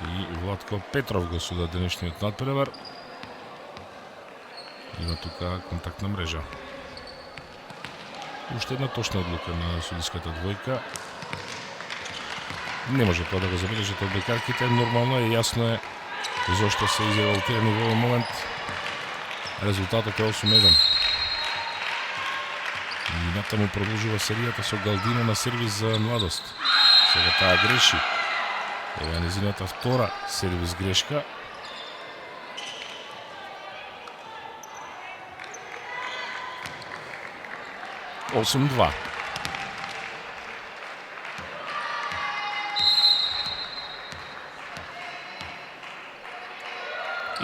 и Владко Петров го судат денешниот надпревар. Има тука контактна мрежа. Уште една точна одлука на судиската двојка. Не може тоа да го забележат одбојкарките. Нормално е, јасно е зошто се изреволтирани во овој момент. Резултатот е 8-1. И натаму продолжува серијата со Галдино на сервис за Младост. Сега таа греши. Ева незината втора сервис грешка. Осум-2.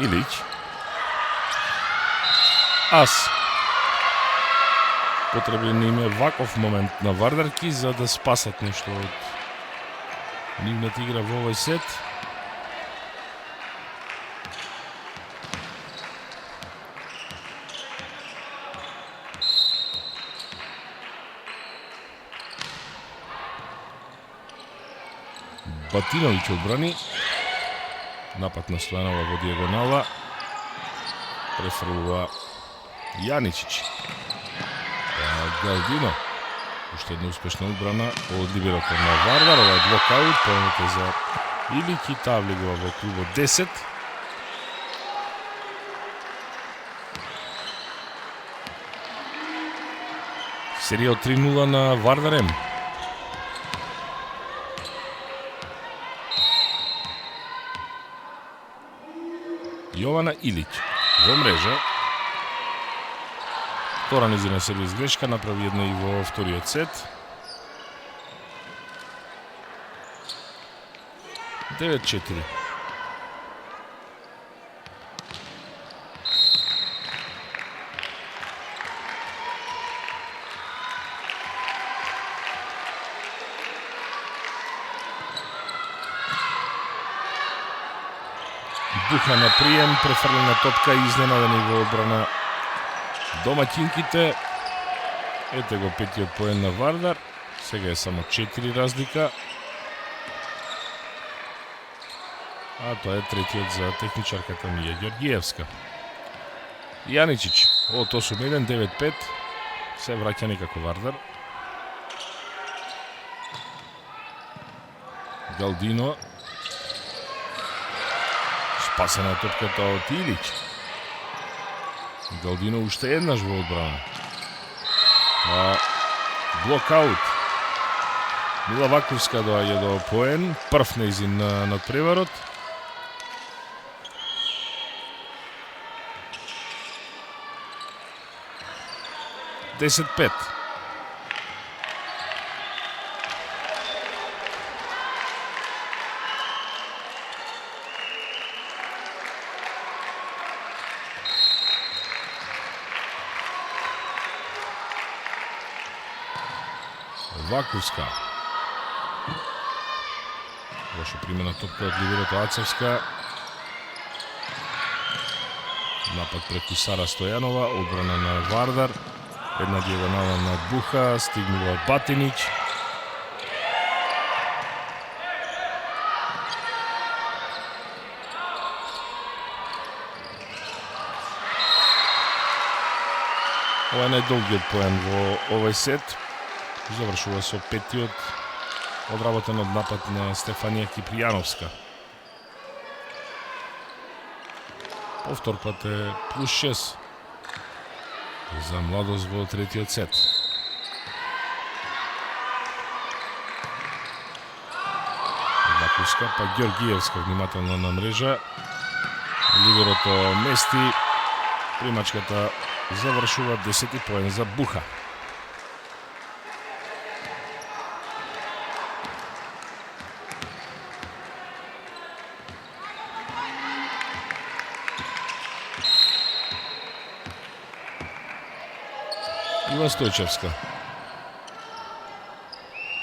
Илич. Ас. Потребен им е ваков момент на Вардарки за да спасат нешто од нивната игра во овој сет. Батиновиќ одбрани. Напад на Стојанова во дијагонала. Префрлува Јаничич. Галдино. Уште една успешна одбрана од либерото на Вардар. Ова е блокаут. Поемете за Илиќ и таа влегува во клубот 10. Серија од 3-0 на Вардар М. Јована Илиќ во мрежа. Втора низина сервис грешка, направи една и во вториот сет. 9-4. Буха на прием, префрлена топка и изненадени во одбрана домаќинките. Ете го петиот поен на Вардар. Сега е само 4 разлика. А тоа е третиот за техничарката Мија Ѓоргиевска. Јаничич од 8-1, 9-5. Се враќа некако Вардар. Галдино. Спасена топката од Илиќ. Галдино уште еднаш во одбрана. Блокаут. Мила Ваковска доаѓа до поен. Прв нејзин над преварот. Десет 5. Ваковска. Лошо примена топка од либерото Ацевска. Напад преку Сара Стојанова, одбрана на Вардар. Една дијагонала на Буха, стигнува Батинич. Ова е најдолгиот поен во овој сет. Завршува со петиот одработен од напад на Стефанија Кипријановска. Повтор пат е плюс 6 за Младост во третиот сет. Ваковска, па Ѓоргиевска внимателно на мрежа. Либерото мести. Примачката завршува 10 поен за Буха. Ива Стојчевска.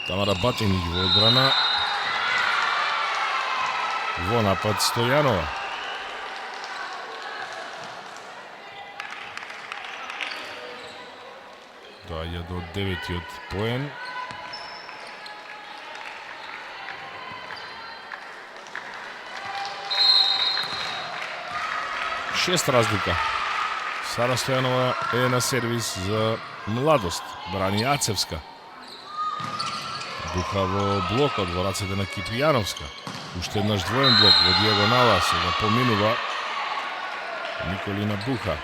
Тамара Батинич во одбрана. Во напад Стојанова. Доаѓа до 9-тиот поен. Шест разлика. Сара Стојанова е на сервис за Младост. Брани Ацевска. Буха во блокот во рацете на Кипријановска. Уште еднаш двоен блок во дијагонала. Сега поминува Николина Буха.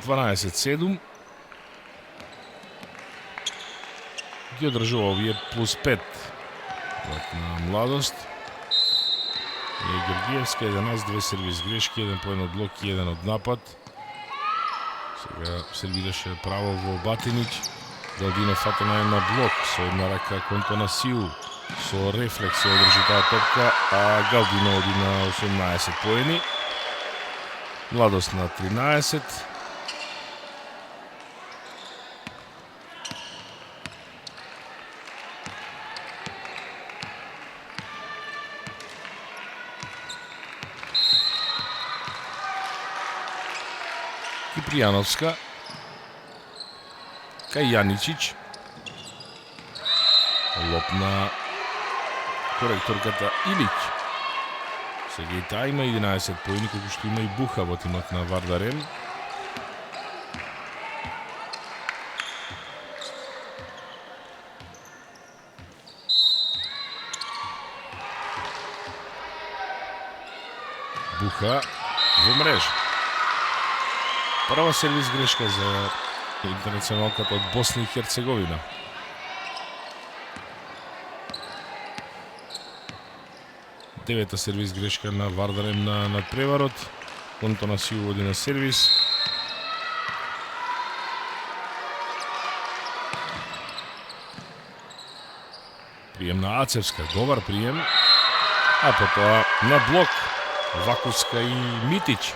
(12-7). Ги одржува овие плюс 5 на Младост. Ѓоргиевска 11-2 сервис грешки, 1 поен од блок и 1 од напад. Сега сервираше право во Батинич. Галдино фатена на блок со една рака конто на силу. Со рефлекс се одржи таа топка, а Галдино оди на 18 поени. Младост на 13. Кипријановска. Кај Јаничич. Лоп на коректорката Илич. Сега и таа има 11 поени, колку што има и Буха во тимот на Вардарем. Буха во мрежа. Прва сервис грешка за интернационалката од Босна и Херцеговина. Девета сервис грешка на Вардарем на надпреварот. Контонасију води на сервис. Прием на Ацевска, добар прием. А потоа на блок Вакувска и Митич.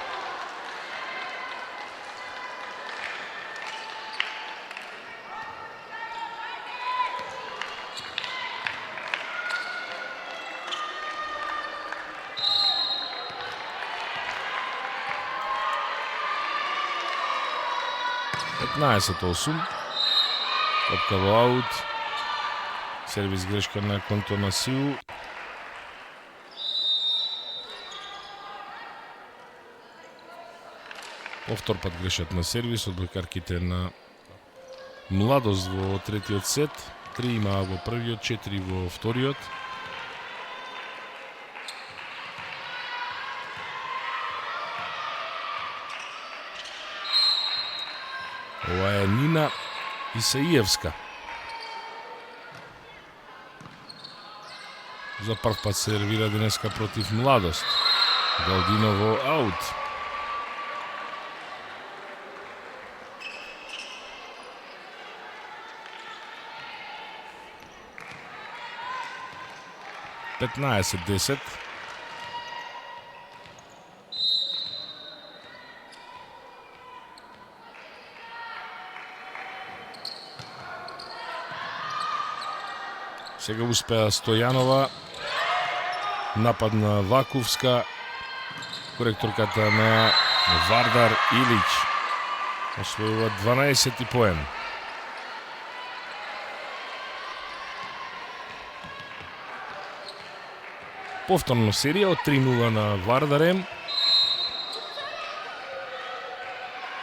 Топка во аут. Сервис грешка на Контонасију. Повтор пат грешат на сервис од блекарките на Младост во третиот сет. 3 имаа во првиот, 4 во вториот. Ова е Нина Исаиевска. За прв пат сервира денеска против Младост. Галдино во аут. (15-10). Сега успеа Стојанова. Напад на Вакувска. Коректорката на Вардар Илич освојува 12 поен. Повторно серија од 3-0 на Вардарем.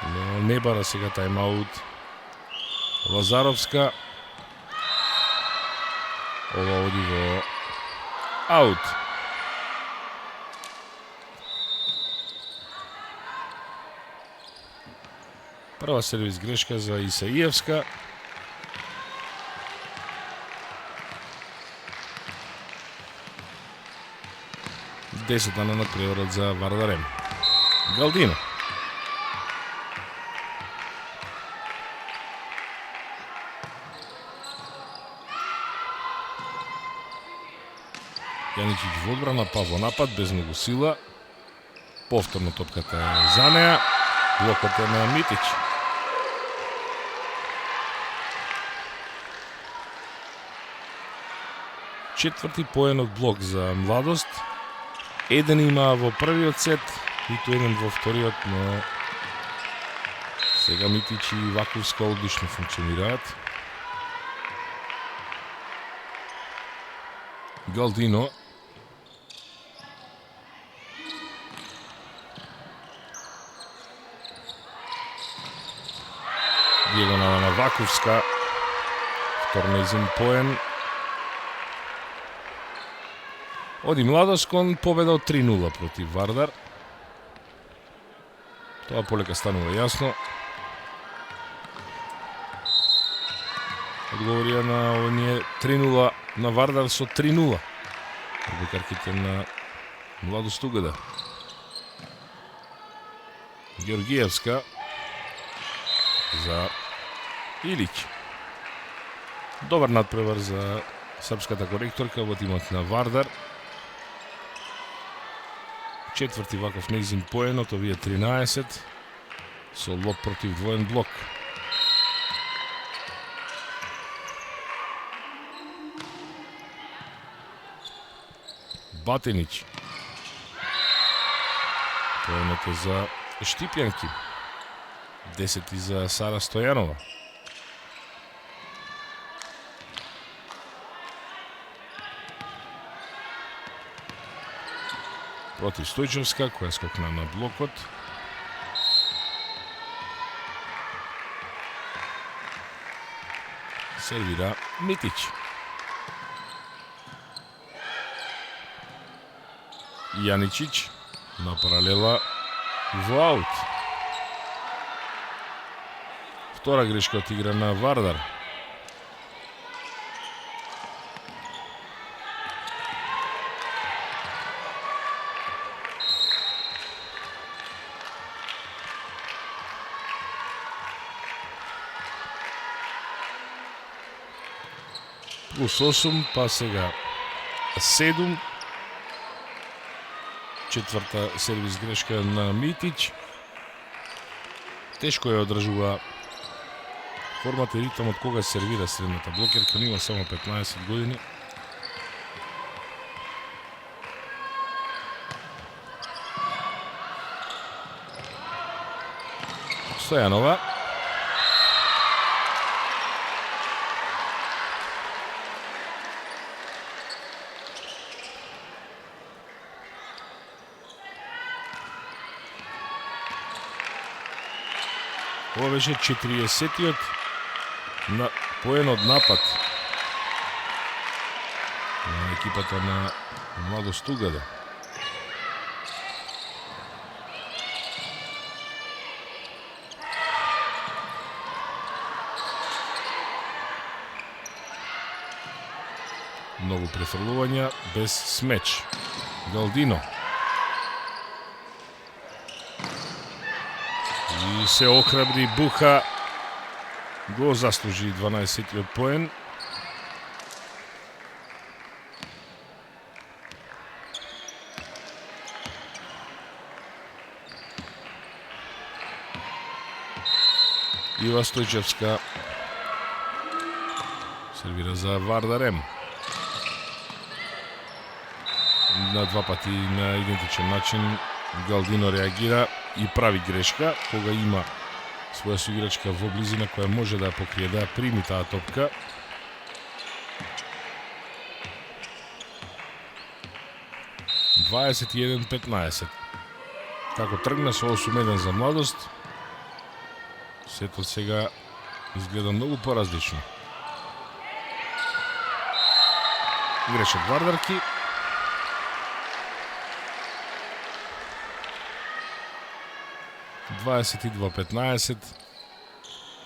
Но не бара сега тајмаут. Лазаровска. Ова оди во аут. Прва сервис грешка за Исаиевска. Десета на надпреварот за Вардарем. Галдино. Јаничич во одбрана, па во напад, без многу сила. Повторно топката е за неа. Блокот е на Митич. Четврти поен од блок за Младост. Еден има во првиот сет, ниту еден во вториот, но сега Митич и Вакувска одлично функционираат. Галдино. Диагонала на Вакувска. Втор нејзин поен. Оди Младост кон победа од 3-0 против Вардар. Тоа полека станува јасно. Одговорија на овие 3-0 на Вардар со 3-0. Бекарките на Младост Угада. Георгиевска за Илич. Добар надпревар за српската коректорка во тимот на Вардар. Четврти ваков нејзин поен од овие 13 со лоп против двоен блок. Батенич. Поенот е за Штипјанки. 10 за Сара Стојанова. Против Стојчевска, која скокна на блокот. Сервира Митич. Јаничич на паралела во аут. Втора грешка од игра на Вардар. Плюс 8, па сега 7. Четврта сервис грешка на Митич. Тешко ја одржува формата и ритмот кога сервира средната блокерка, има само 15 години. Стојанова. Ова беше 40-тиот на поен од напад на екипата на Младост Угада. Многу префрлувања без смеч. Галдино. И се охрабри Буха. Го заслужи 12-тиот поен. Ива Стојчевска сервира за Вардарем. На два пати на идентичен начин Галдино реагира и прави грешка кога има своја соиграчка во близина која може да ја покрие, да ја прими таа топка. (21-15). Како тргна со 8-1 за Младост, сето сега изгледа многу поразлично. Грешат Вардарки. (22-15).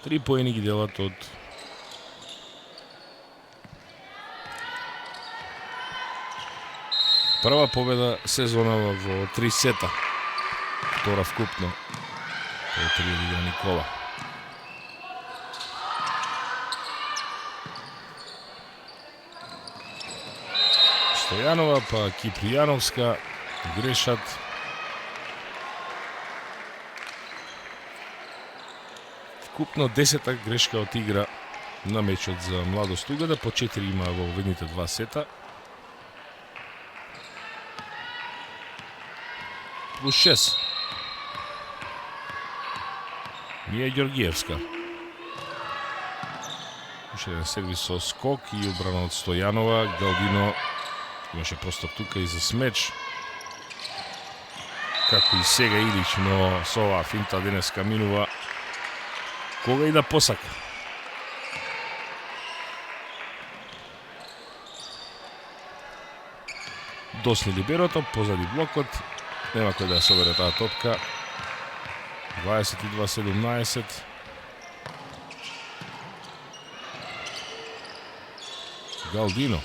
3 поени ги делат од прва победа сезонава во 3 сета. Втора вкупно по 3 играни кола. Стојанова па Кипријановска грешат. Вкупно 10-та грешка од игра на мечот за Младост Угада, по 4 има во овидните 2 сета. Плюс 6. Мија Ѓоргиевска. Уште еден сервис со скок и одбрана од Стојанова. Галдино имаше простор тука и за смеч. Како и сега Илич, но со оваа финта денеска минува кога и да посака. Досни либерото, позади блокот. Нема кој да ја собере таа топка. 22-17. Галдино.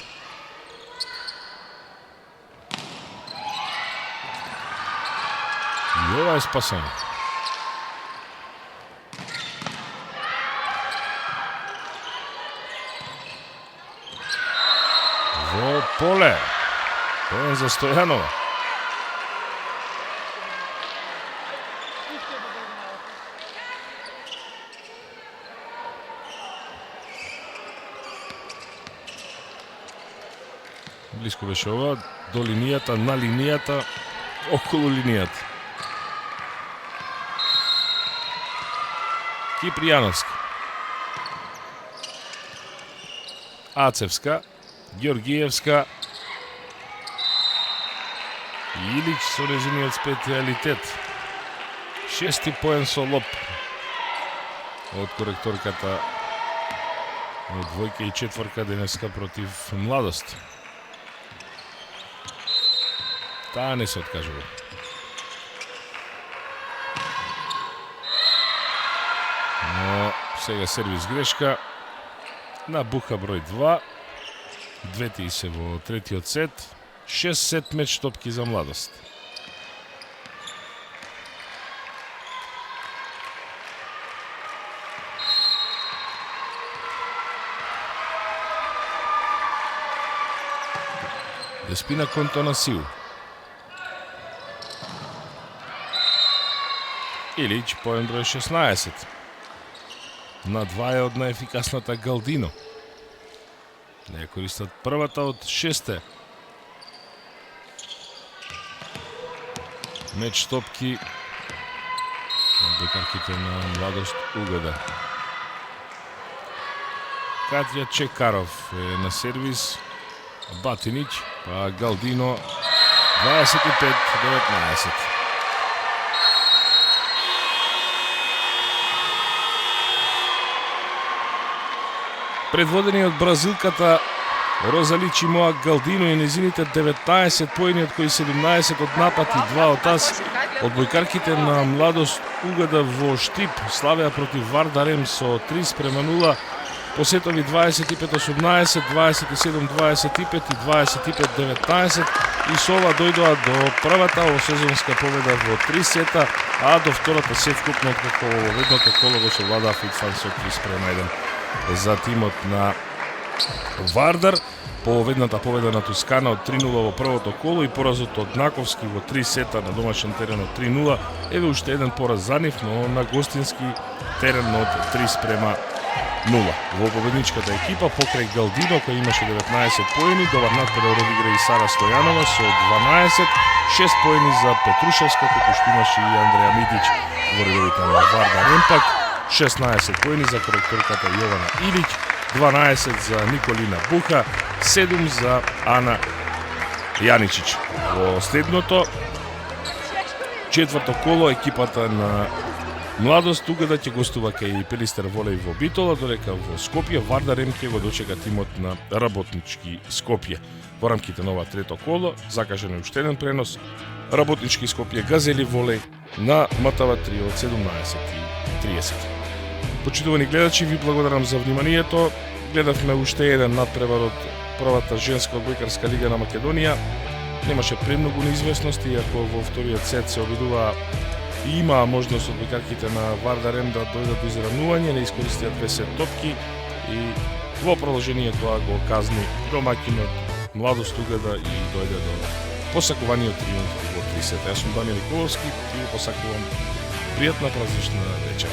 И ова е спасено. Во поле. Поен за Стојанова. Близко беше ова, до линијата, на линијата, околу линијата. Кипријановска, Ацевска, Георгиевска, Илич со нејзиниот специјалитет. 6 поен со лоп од коректорката од двојка и четворка денеска против Младост. Таа не се откажува. Но сега сервис грешка на Буха број 2. Двете и се во третиот сет. 6 сет меч топки за Младост. Деспина Контонасиу. Илич поен број 16. На 2 е од најефикасната Галдино. Не користат првата од 6. Меч топки од бекарките на Младост Угода. Катја Чекаров е на сервис. Батинич, па Галдино 25-19. Предводени од бразилката Розали Чимоа Галдино и незините 19 поени, од кои 17 од напад и 2 од ас. Одбојкарките на Младост Угода во Штип славеа против Вардарем со 3:0. По сетови 25-18, 27-25 и 25-19 и со ова дојдоа до првата овосезонска победа во 3 сета, а до втората сет вкупно откако во ведното коло го совладаа Фитфан со 3:1 за тимот на Вардар. По ведната победа на Тускана од 3:0 во првото коло и поразот од Наковски во 3 сета на домашен терен од 3:0, еве уште еден пораз за нив, но на гостински терен од 3:0. Во победничката екипа покрај Галдино, кој имаше 19 поени, добар надпред одигра и Сара Стојанова со 12, 6 поени за Петрушевска, кој што имаше и Андреја Митич во редовите на Вардар Емпак, 16 поени за коректорката Јована Илич, 12 за Николина Буха, 7 за Ана Јаничич. Во следното четврто коло екипата на Младост Угода ќе гостува кај Пелистер Волеј во Битола, додека во Скопје Вардар Ем ќе го дочека тимот на Работнички Скопје. Во рамките на ова трето коло закажен е уште еден пренос. Работнички Скопје Газели Волеј на МТВ3 од 17:30. Почитувани гледачи, ви благодарам за вниманието. Гледавме уште еден надпревар од првата женска одбојкарска лига на Македонија. Немаше премногу неизвестности, иако во вториот сет се обидува и имаа можност од бекарките на Вардар Ем да дојдат до изравнување, не искористија 2 сет топки и во продолжение тоа го казни домаќинот Младост Угода и дојде до посакуваниот триумф во 3 сета. Јас сум Дамјан Николовски и ви посакувам пријатна празнична вечер.